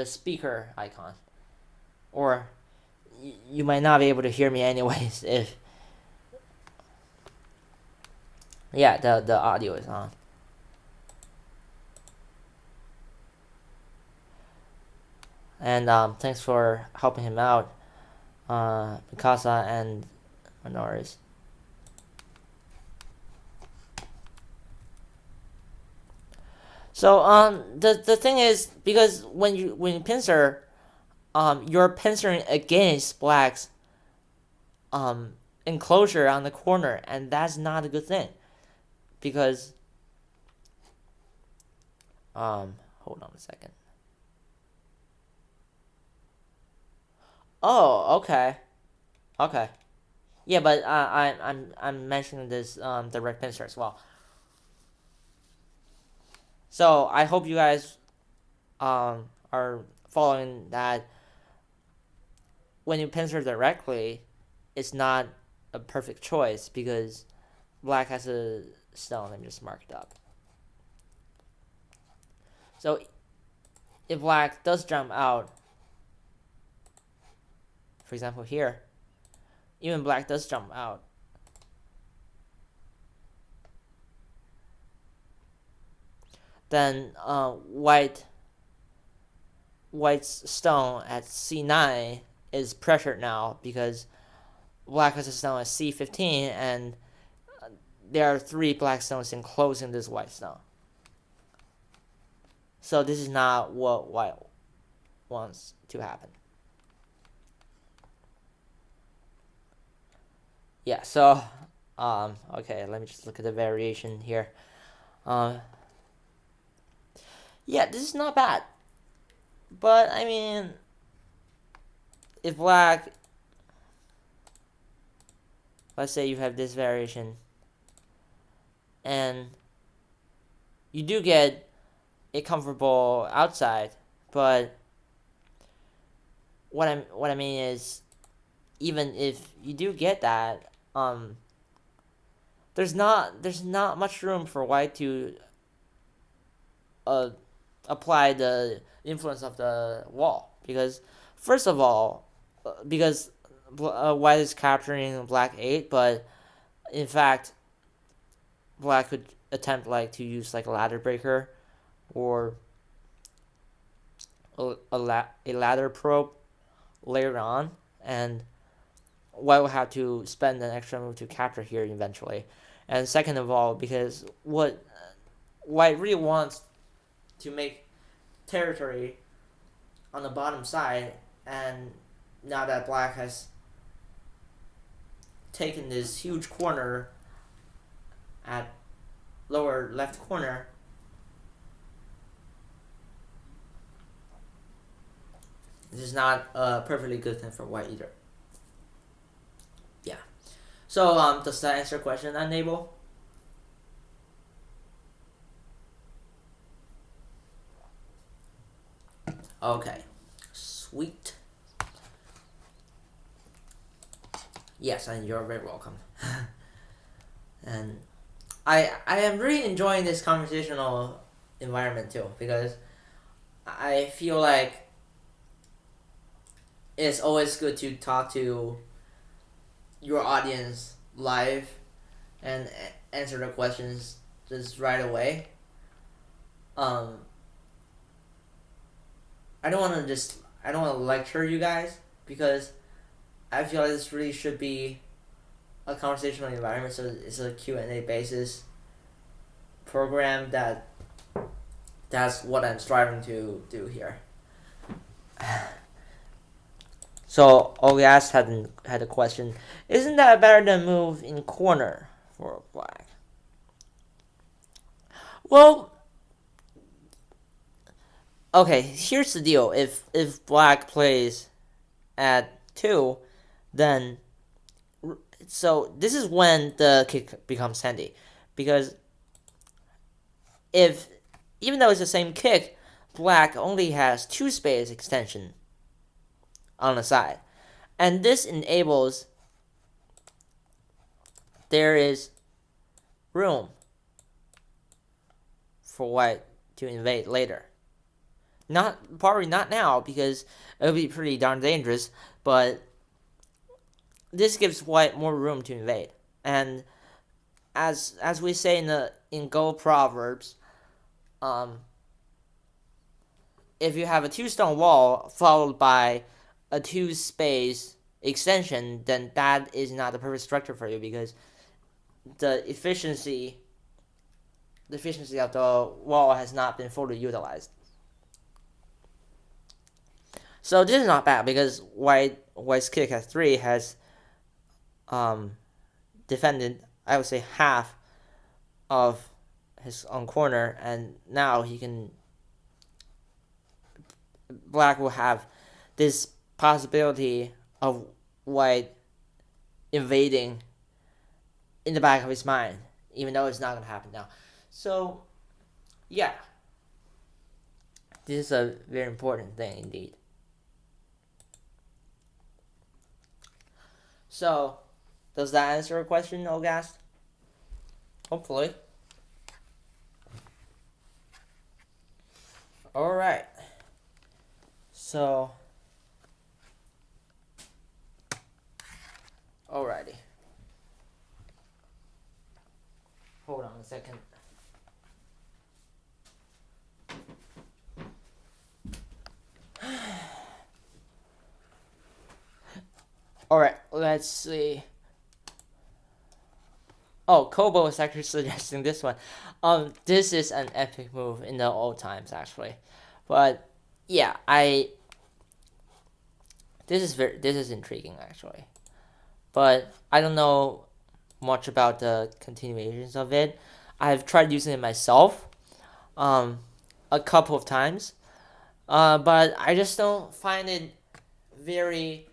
speaker icon, or you might not be able to hear me anyways if yeah the audio is on. And thanks for helping him out, Mikasa and Minoris. So the thing is, because when you pincer, you're pincering against black's enclosure on the corner, and that's not a good thing, because hold on a second. Oh, okay, okay, yeah, but I'm mentioning this direct pincer as well. So I hope you guys are following that. When you pincer directly, it's not a perfect choice because black has a stone and just mark it up. So if black does jump out, for example here, even black does jump out, then white's stone at C9 is pressured now because black has a stone at C15 and there are 3 black stones enclosing this white stone. So this is not what white wants to happen. Yeah, so okay, let me just look at the variation here. Yeah, this is not bad. But I mean, if black, let's say you have this variation and you do get a comfortable outside, but what I mean is, even if you do get that, um, there's not much room for white to uh, apply the influence of the wall, because first of all, because white is capturing black 8, but in fact black could attempt like to use like a ladder breaker or a ladder probe later on, and white will have to spend an extra move to capture here eventually. And second of all, because what white really wants to make territory on the bottom side, and now that black has taken this huge corner at lower left corner, this is not a perfectly good thing for white either. Yeah. So does that answer your question, Unable? Okay. Sweet. Yes, and you're very welcome. And I am really enjoying this conversational environment too, because I feel like it's always good to talk to your audience live and answer the questions just right away. Um, I don't want to lecture you guys, because I feel like this really should be a conversational environment. So it's a Q&A basis program that's what I'm striving to do here. So Ogas had a question. Isn't that better than move in corner for black? Well, okay, here's the deal. If black plays at 2, then so this is when the kick becomes handy, because if even though it's the same kick, black only has 2 space extension on the side, and this enables there is room for white to invade later. Probably not now, because it would be pretty darn dangerous, but this gives white more room to invade. And as we say in Go proverbs, if you have a 2-stone wall followed by a 2-space extension, then that is not the perfect structure for you, because the efficiency of the wall has not been fully utilized. So this is not bad, because white's kick at 3 has defended, I would say, half of his own corner, and now black will have this possibility of white invading in the back of his mind, even though it's not going to happen now. So, yeah, this is a very important thing indeed. So, does that answer your question, Ogast? Hopefully. Alright. So, alrighty. Hold on a second. Alright, let's see. Oh, Kobo is actually suggesting this one. This is an epic move in the old times, actually. But yeah, this is intriguing, actually. But I don't know much about the continuations of it. I've tried using it myself, a couple of times, but I just don't find it very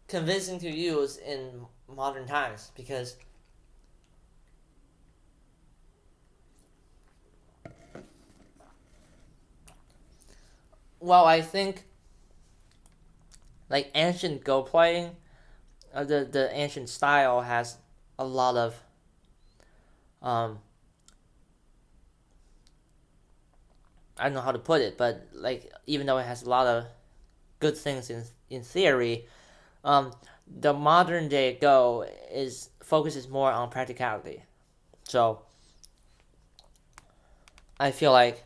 convincing to use in modern times, because I think like ancient Go playing, the ancient style has a lot of um, I don't know how to put it, but like even though it has a lot of good things in theory, the modern day Go is focuses more on practicality. So I feel like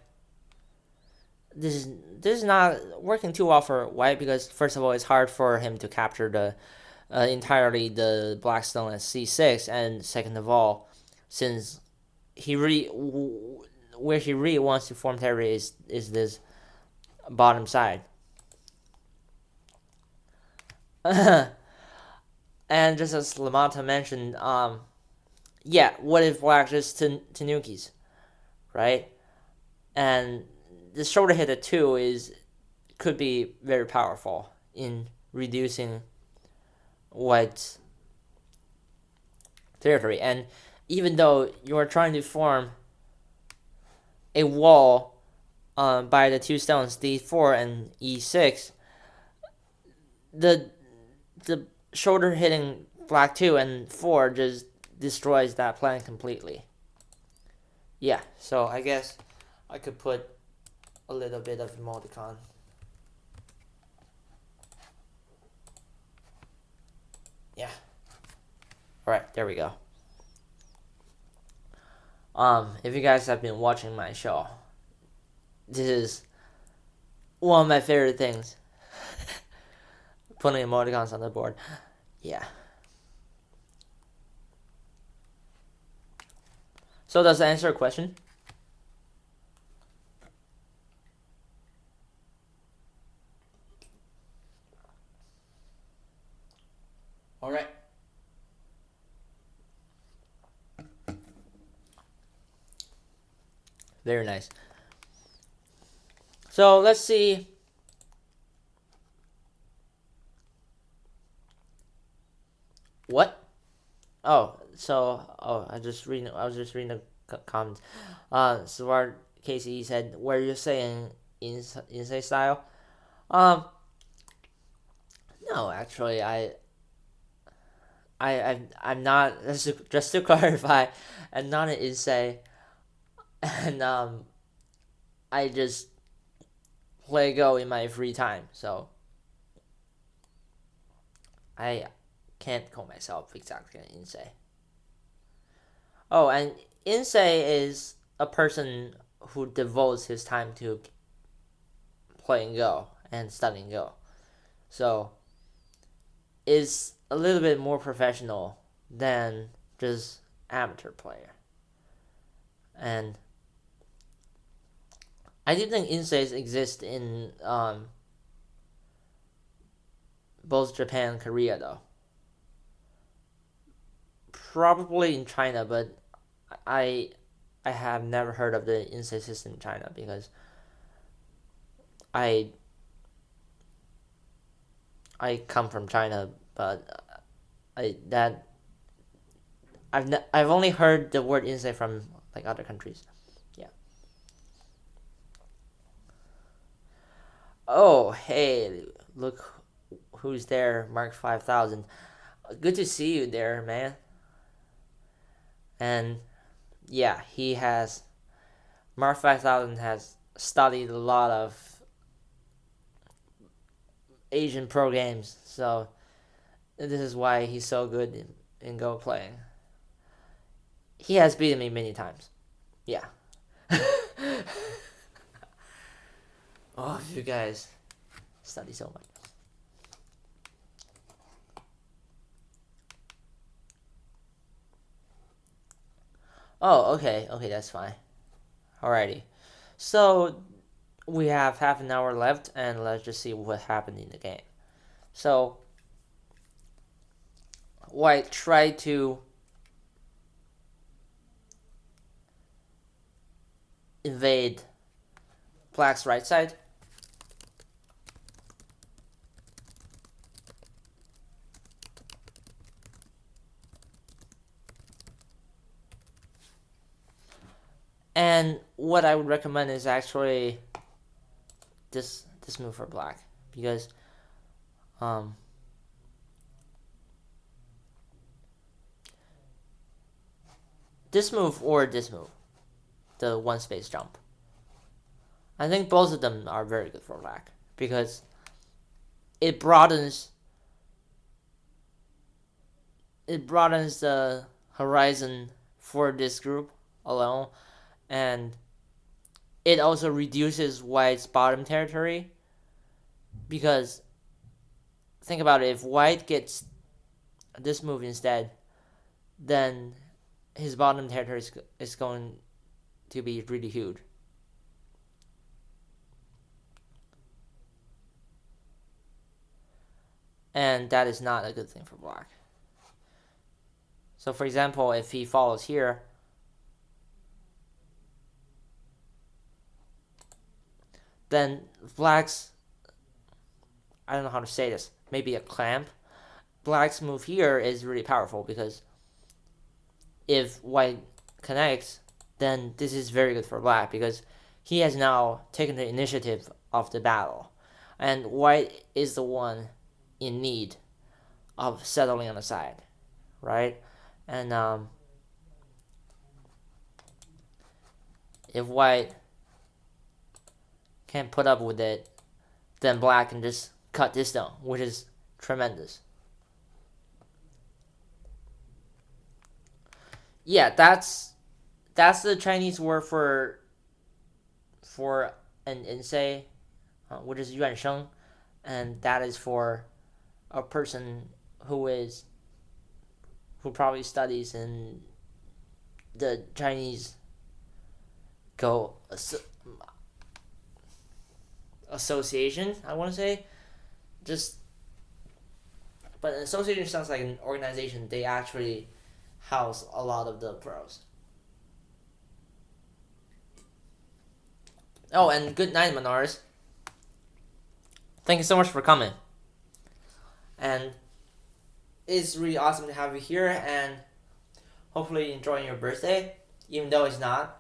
this is not working too well for White because first of all it's hard for him to capture the entirely the Blackstone at c6, and second of all, since he really where he really wants to form territory is this bottom side. And just as Lamata mentioned, yeah, what if Black just Tanukis, right? And the shoulder hit at 2 is could be very powerful in reducing White's territory. And even though you're trying to form a wall by the two stones d4 and e6, the shoulder hitting Black 2 and 4 just destroys that plan completely. Yeah, so I guess I could put a little bit of emoticon. Yeah. Alright, there we go. If you guys have been watching my show, this is one of my favorite things. Putting emoticons on the board. Yeah. So does that answer a question? Alright. Very nice. So let's see. What? I was just reading the comments. Swart Casey said, "Where you're saying insane style?" Um, no, actually, I'm not. Just to clarify, I'm not an insane, and I just play Go in my free time, so I can't call myself exactly an insane. Oh, and insane is a person who devotes his time to playing Go and studying Go. So is a little bit more professional than just amateur player. And I do think insays exist in both Japan and Korea though. Probably in China, but I have never heard of the insay system in China because I come from China, but I've only heard the word insay from like other countries. Yeah. Oh, hey, look who's there, Mark 5000. Good to see you there, man. And yeah, Mark 5000 has studied a lot of Asian pro games, so this is why he's so good in Go playing. He has beaten me many times. Yeah. Oh, you guys study so much. Oh, okay, that's fine. Alrighty. So we have half an hour left, and let's just see what happened in the game. So White tried to invade Black's right side. And what I would recommend is actually this move for Black, because this move or this move, the one space jump. I think both of them are very good for black because it broadens the horizon for this group alone, and it also reduces white's bottom territory, because think about it, if white gets this move instead, then his bottom territory is going to be really huge. And that is not a good thing for black. So for example, if he follows here, then black's, I don't know how to say this, maybe a clamp. Black's move here is really powerful because if white connects, then this is very good for black because he has now taken the initiative of the battle. And white is the one in need of settling on the side, right? And if white can't put up with it, then black can just cut this down, which is tremendous. Yeah, that's the Chinese word for an insei, which is yuan sheng, and that is for a person who probably studies in the Chinese association, I want to say. But an association sounds like an organization. They actually house a lot of the pros. Oh, and good night, Manars. Thank you so much for coming. And it's really awesome to have you here, and hopefully enjoying your birthday, even though it's not.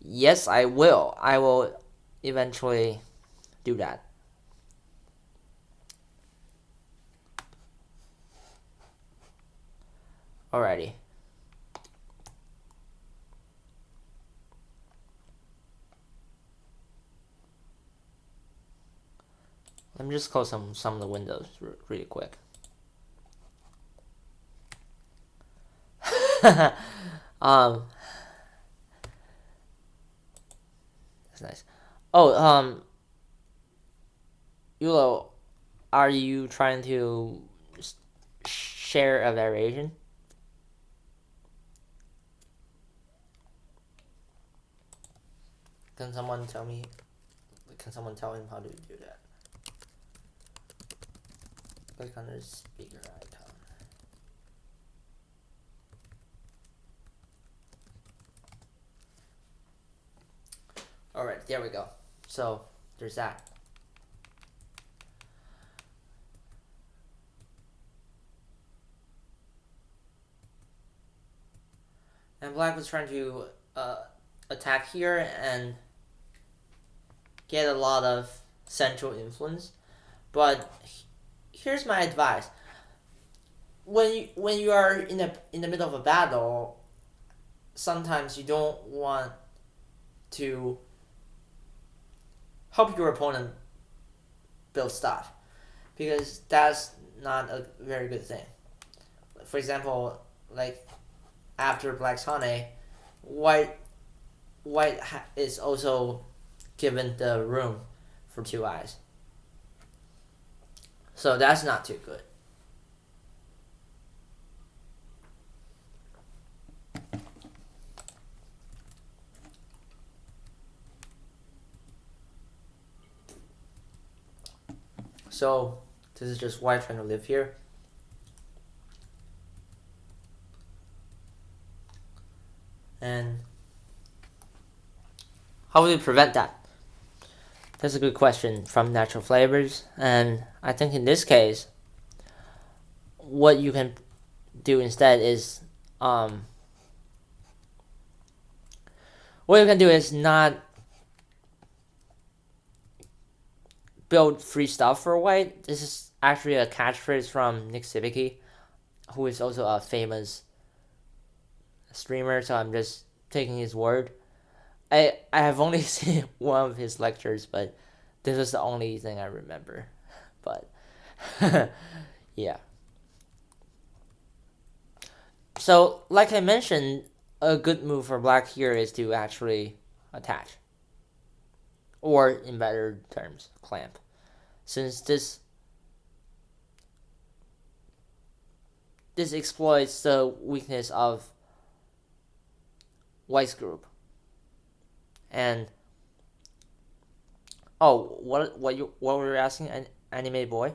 Yes, I will. I will eventually do that. Alrighty. Let me just close some of the windows really quick. That's nice. Oh, Yulo, are you trying to share a variation? Can someone tell him how to do that? Click on the speaker icon. Alright, there we go. So, there's that. And black was trying to attack here and get a lot of central influence. But here's my advice. When you are in the middle of a battle, sometimes you don't want to help your opponent build stuff, because that's not a very good thing. For example, like after black's Hane, white is also given the room for two eyes. So that's not too good. So this is just white trying to live here. And how will you prevent that? That's a good question from Natural Flavors. And I think in this case, what you can do instead is not build free stuff for white. This is actually a catchphrase from Nick Sibicki, who is also a famous streamer, so I'm just taking his word. I have only seen one of his lectures, but this was the only thing I remember. But yeah. So like I mentioned, a good move for black here is to actually attach. Or in better terms, clamp. Since this exploits the weakness of white's group. And what were you asking, anime boy?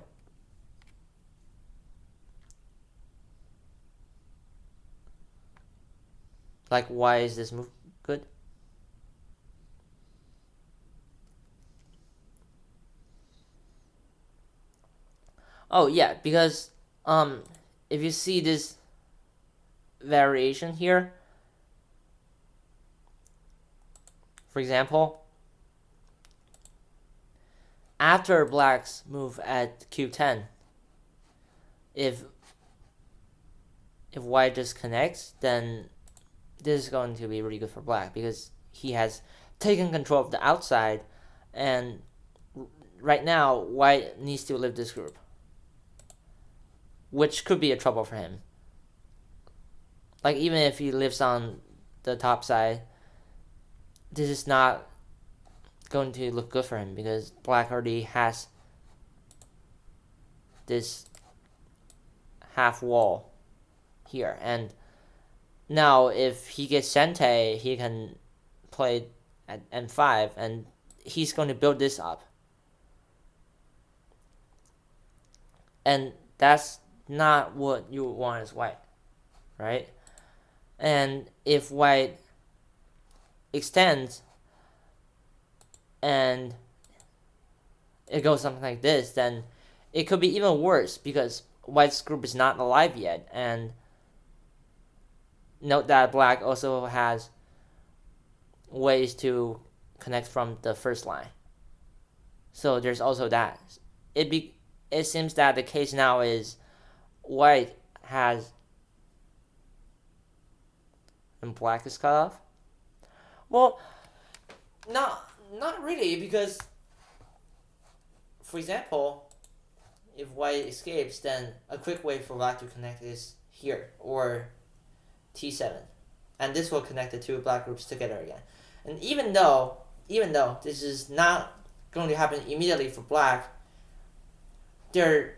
Like, why is this move good? Oh yeah, because if you see this variation here, for example, after black's move at Q10, if white just connects, then this is going to be really good for black because he has taken control of the outside, and right now white needs to leave this group, which could be a trouble for him. Like, even if he lives on the top side, this is not going to look good for him because black already has this half wall here, and now if he gets Sente, he can play at n5, and he's going to build this up, and that's not what you want as white, right? And if white extends and it goes something like this, then it could be even worse because white's group is not alive yet. And note that black also has ways to connect from the first line, so there's also that. It seems that the case now is white has and black is cut off. Well, not really, because for example, if white escapes, then a quick way for black to connect is here, or T7, and this will connect the two black groups together again. And even though this is not going to happen immediately for black, there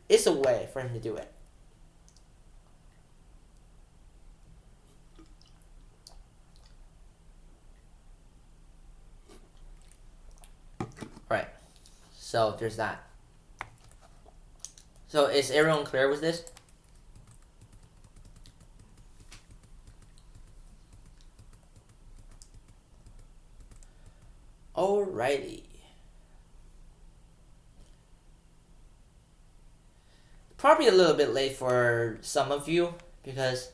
is a way for him to do it. Right. So there's that. So is everyone clear with this? Alrighty. Probably a little bit late for some of you because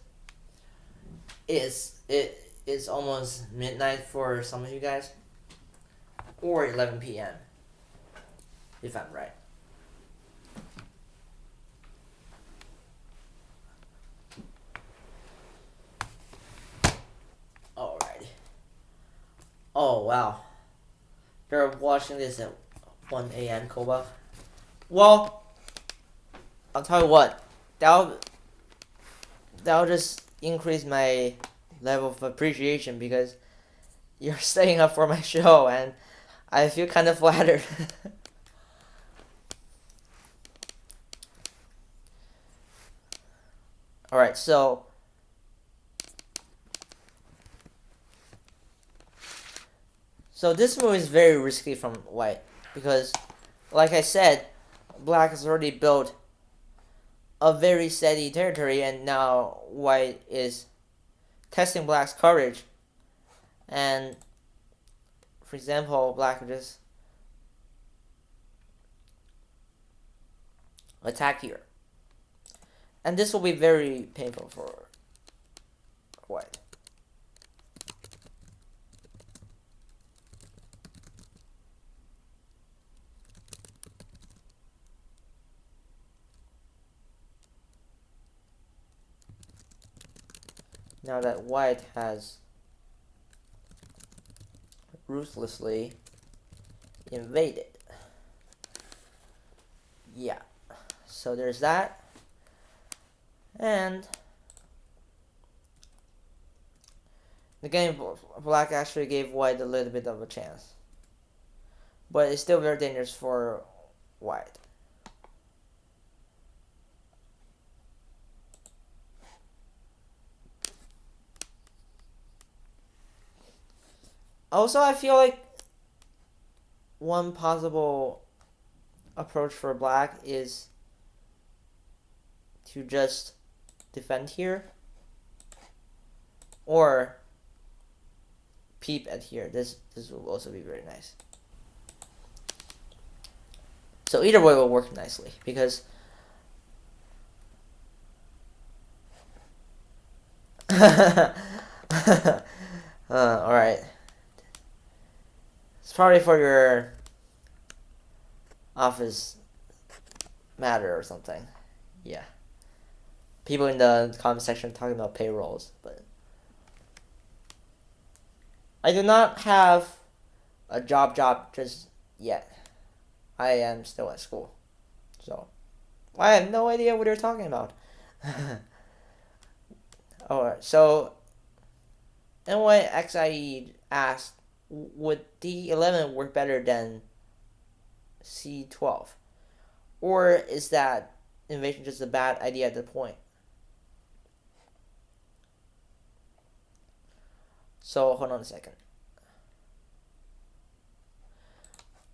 it's almost midnight for some of you guys, or 11 p.m. if I'm right. Alrighty. Oh wow. You're watching this at 1 a.m. Koba. Well, I'll tell you what. That'll just increase my level of appreciation because you're staying up for my show, and I feel kind of flattered. Alright, so this move is very risky from white because, like I said, black has already built a very steady territory, and now white is testing black's courage. And for example, black will just attack here, and this will be very painful for white. Now that white has ruthlessly invaded. Yeah, so there's that. And the game, black actually gave white a little bit of a chance. But it's still very dangerous for white. Also, I feel like one possible approach for black is to just defend here or peep at here. This will also be very nice. So either way will work nicely because alright. It's probably for your office matter or something. Yeah. People in the comment section talking about payrolls, but I do not have a job just yet. I am still at school. So I have no idea what you're talking about. Alright, so anyway, xhu98 asked, would D11 work better than C12? Or is that invasion just a bad idea at the point? So hold on a second.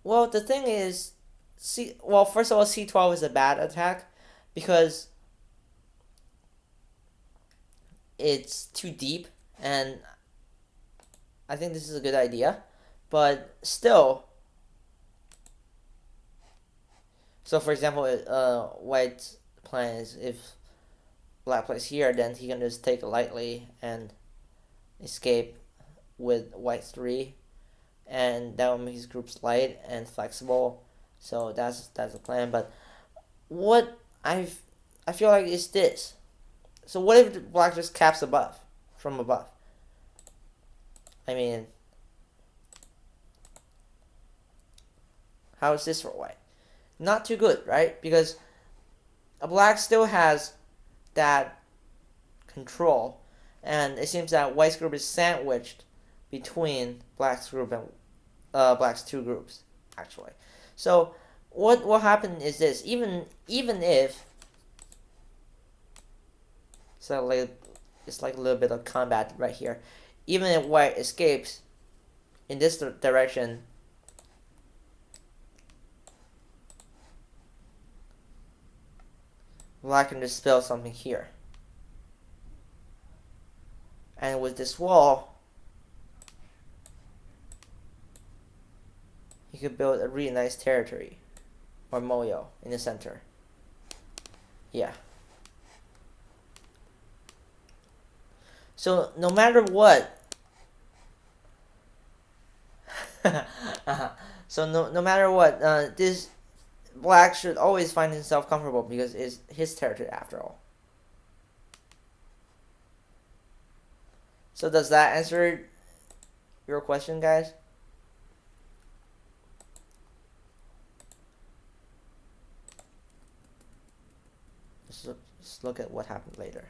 Well, the thing is, first of all, C12 is a bad attack because it's too deep, and I think this is a good idea, but still. So for example, white's plan is if black plays here, then he can just take it lightly and escape with white 3, and that will make his groups light and flexible. So that's the plan. But what I feel like is this. So what if black just caps above, from above? I mean, how is this for white? Not too good, right? Because a black still has that control, and it seems that white's group is sandwiched between black's group and black's two groups, actually. So what will happen is this: even if it's like a little bit of combat right here, even if white escapes in this direction, black can just build something here. And with this wall, you could build a really nice territory or moyo in the center. Yeah. So no matter what, so no matter what, this black should always find himself comfortable because it's his territory after all. So does that answer your question, guys? Just look at what happened later.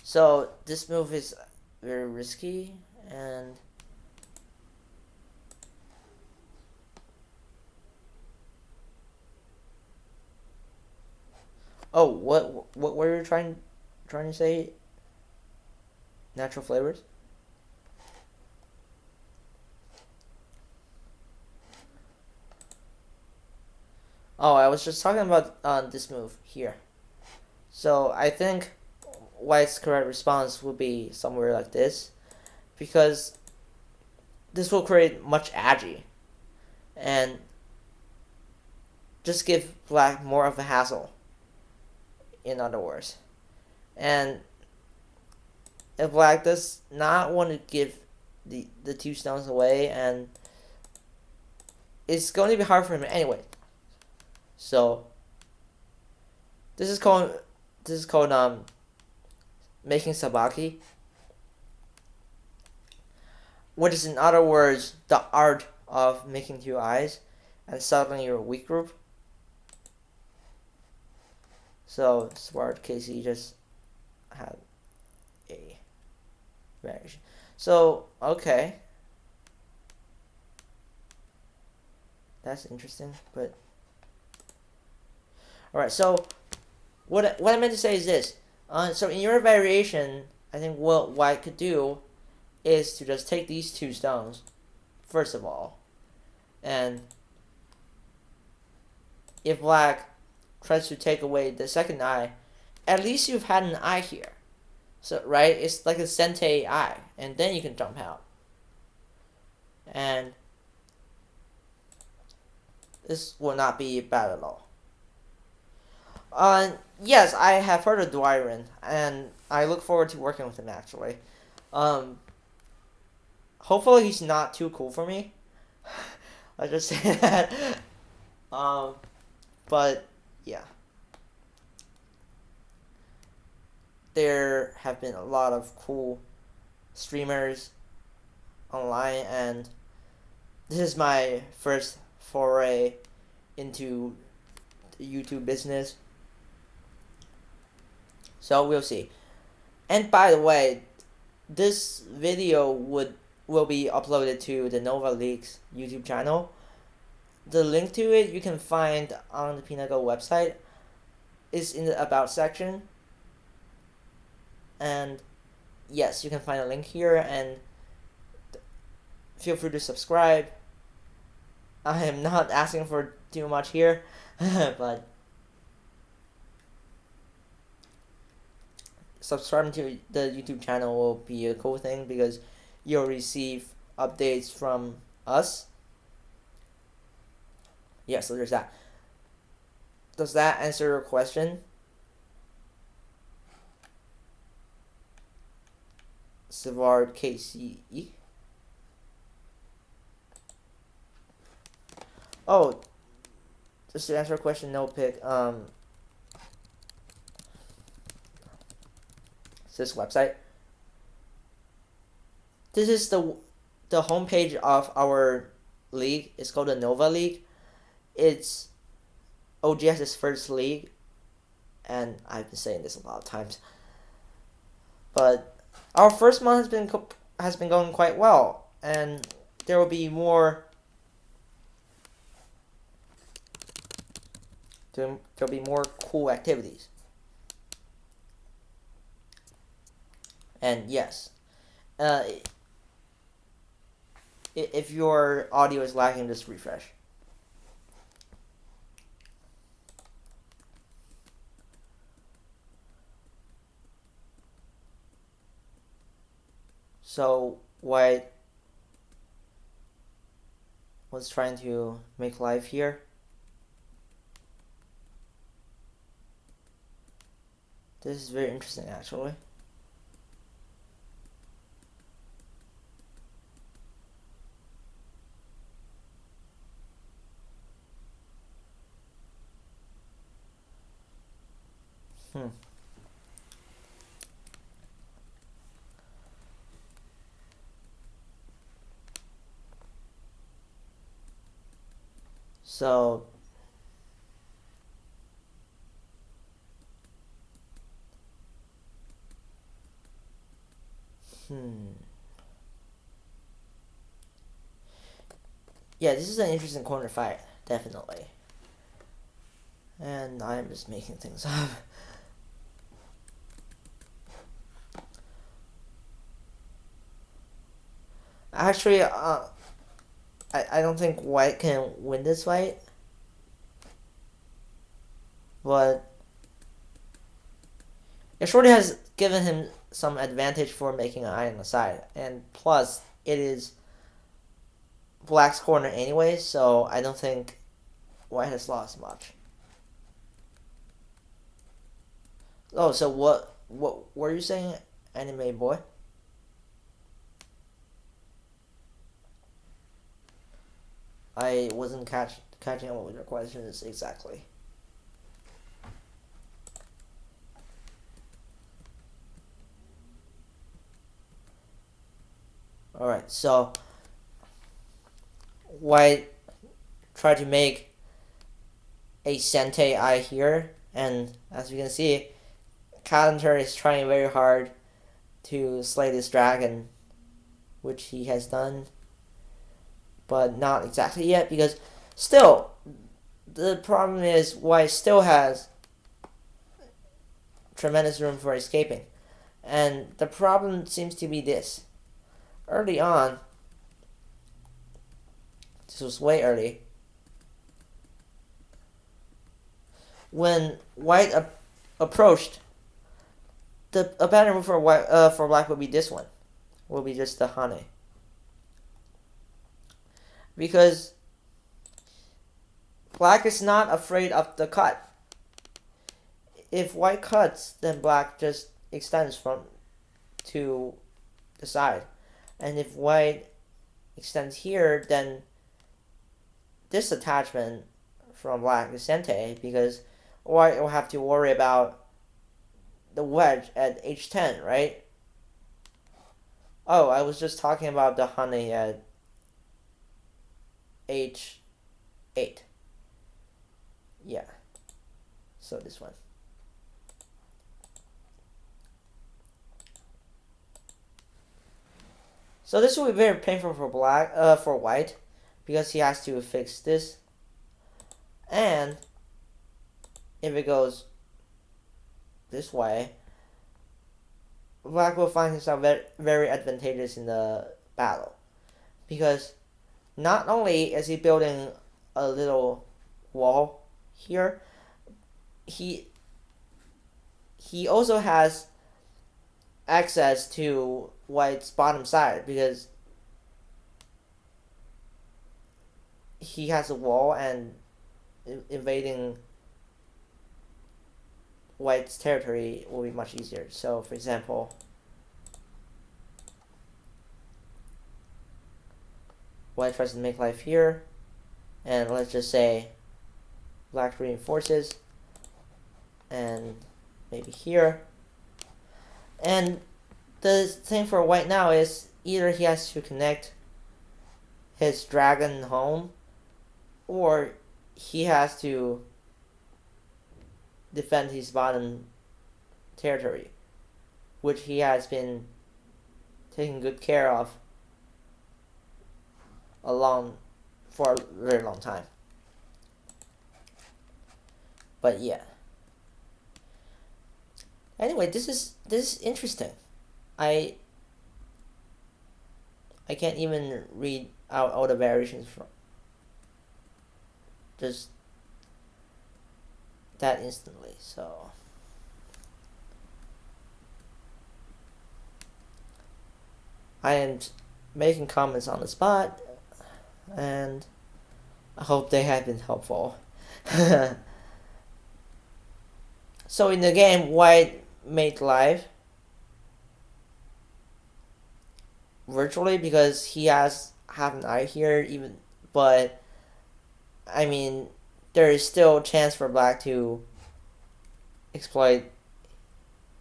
So this move is very risky, and oh, what were you trying to say? Natural flavors? Oh, I was just talking about this move here. So I think white's correct response would be somewhere like this, because this will create much agi and just give black more of a hassle, in other words. And if black does not want to give the two stones away, and it's going to be hard for him anyway. So This is called making sabaki, which is in other words the art of making two eyes and settling your weak group. So Sword Casey just had a variation. So okay, that's interesting. But all right, so what I meant to say is this. So in your variation, I think what I could do is to just take these two stones, first of all, and if black tries to take away the second eye, at least you've had an eye here. So right, it's like a Sente eye, and then you can jump out. And this will not be bad at all. Yes, I have heard of Dwyron, and I look forward to working with him actually. Um, Hopefully he's not too cool for me. I'll just say that. Um, but yeah, there have been a lot of cool streamers online, and this is my first foray into the YouTube business. So we'll see. And by the way, this video will be uploaded to the Nova Leaks YouTube channel. The link to it you can find on the Pinago website. It's in the About section. And yes, you can find a link here, and feel free to subscribe. I am not asking for too much here, but subscribing to the YouTube channel will be a cool thing because you'll receive updates from us. Yeah, so there's that. Does that answer your question? Savard KCE. Oh, just to answer a question, no pick. This website. This is the homepage of our league. It's called the Nova League. It's OGS's first league, and I've been saying this a lot of times. But our first month has been going quite well, and there will be more. There'll be more cool activities. And yes, if your audio is lagging, just refresh. So White was trying to make live here. This is very interesting actually. So yeah, this is an interesting corner fight, definitely. And I'm just making things up. Actually, I don't think White can win this fight. But it surely has given him some advantage for making an eye on the side. And plus, it is Black's corner anyway, so I don't think White has lost much. Oh, so what were you saying, anime boy? I wasn't catching up with your questions exactly. Alright, so white try to make a Sente eye here, and as you can see, Calendar is trying very hard to slay this dragon, which he has done, but not exactly yet, because still, the problem is white still has tremendous room for escaping. And the problem seems to be this. Early on, this was way early, when white approached, a better move for for black would be this one. Will be just the Hane. Because black is not afraid of the cut. If white cuts, then black just extends from to the side. And if white extends here, then this attachment from black is Sente, because white will have to worry about the wedge at h10, right? Oh, I was just talking about the Hane at h8. Yeah. So this one. So this will be very painful for for white, because he has to fix this. And if it goes this way, black will find himself very, very advantageous in the battle, because not only is he building a little wall here, he also has access to white's bottom side, because he has a wall, and invading white's territory will be much easier. So for example, white tries to make life here, and let's just say black reinforces, and maybe here. And the thing for white now is either he has to connect his dragon home, or he has to defend his bottom territory, which he has been taking good care of for a very long time. But yeah. Anyway, this is interesting. I can't even read out all the variations from just that instantly. So I am making comments on the spot, and I hope they have been helpful. So in the game, white made life virtually, because he has half an eye here, even, but I mean, there is still a chance for black to exploit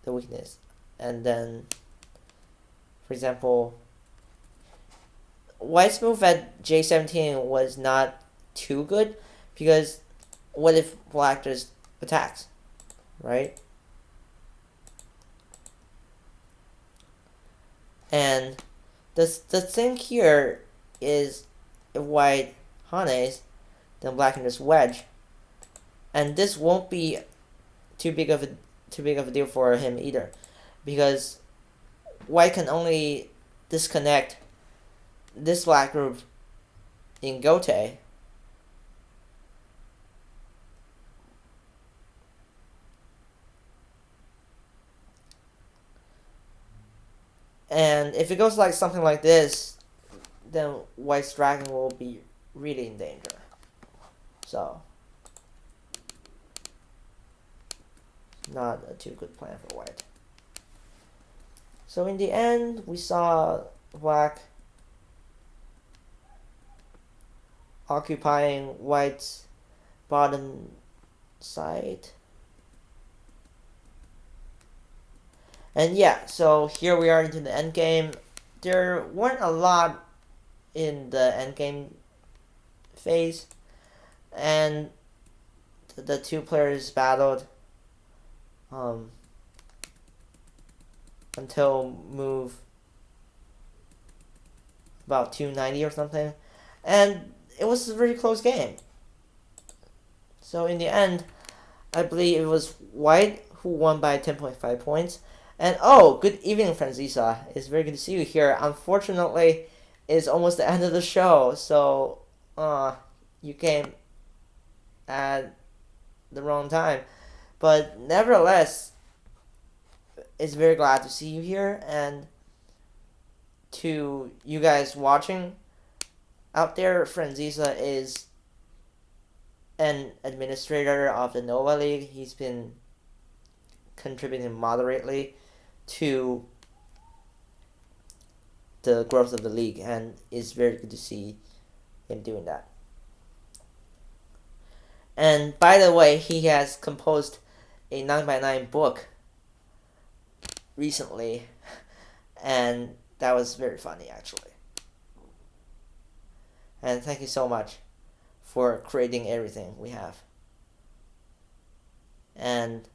the weakness. And then, for example, white's move at j17 was not too good, because what if black just attacks, right? And the thing here is, if white Hanes, then black can just wedge, and this won't be too big of a deal for him either, because white can only disconnect this black group in Gote, and if it goes like something like this, then white's dragon will be really in danger. So not a too good plan for white. So in the end, we saw black occupying white's bottom side. And yeah, so here we are into the end game. there weren't a lot in the endgame phase, and the two players battled until move about 290 or something, and it was a very close game. So in the end, I believe it was White who won by 10.5 points. And oh, good evening, Franzisa. It's very good to see you here. Unfortunately, it's almost the end of the show, so you came at the wrong time. But nevertheless, it's very glad to see you here, and to you guys watching out there, Franzisa is an administrator of the Nova League. He's been contributing moderately to the growth of the league, and it's very good to see him doing that. And by the way, he has composed a 9x9 book recently, and that was very funny actually. And thank you so much for creating everything we have. And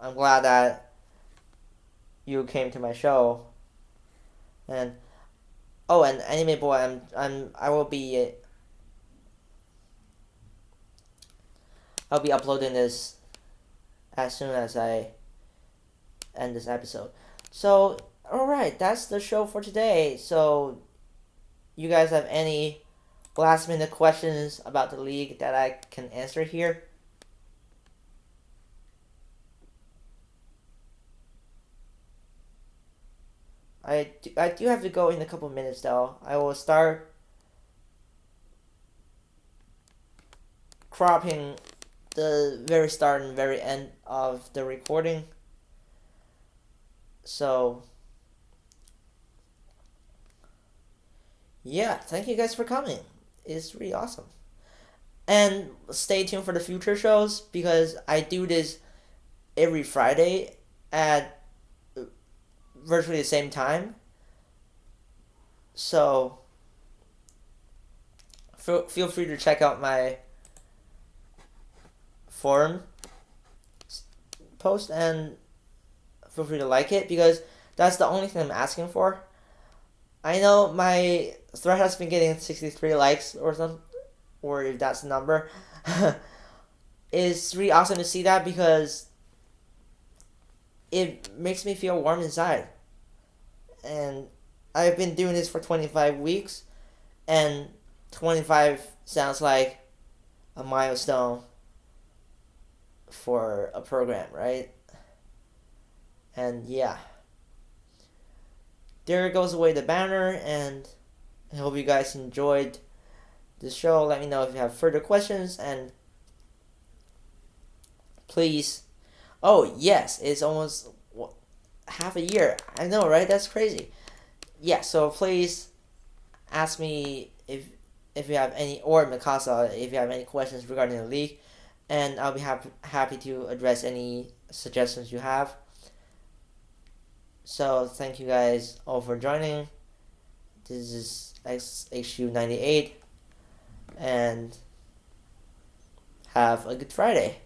I'm glad that you came to my show. And oh, and Anime Boy, I'll be uploading this as soon as I end this episode. So, alright, that's the show for today. So, you guys have any last minute questions about the league that I can answer here? I do have to go in a couple minutes though. I will start cropping the very start and very end of the recording. So, yeah, thank you guys for coming. It's really awesome. And stay tuned for the future shows, because I do this every Friday at virtually the same time. So, feel free to check out my forum post, and feel free to like it, because that's the only thing I'm asking for. I know my thread has been getting 63 likes or something, or if that's the number. It's really awesome to see that, because it makes me feel warm inside. And I've been doing this for 25 weeks, and 25 sounds like a milestone for a program, right? And yeah, there goes away the banner, and I hope you guys enjoyed the show. Let me know if you have further questions, and please. Oh yes, it's almost half a year. I know, right? That's crazy. Yeah, so please ask me if you have any, or Mikasa, if you have any questions regarding the league, and I'll be happy to address any suggestions you have. So thank you guys all for joining. This is xhu98, and have a good Friday.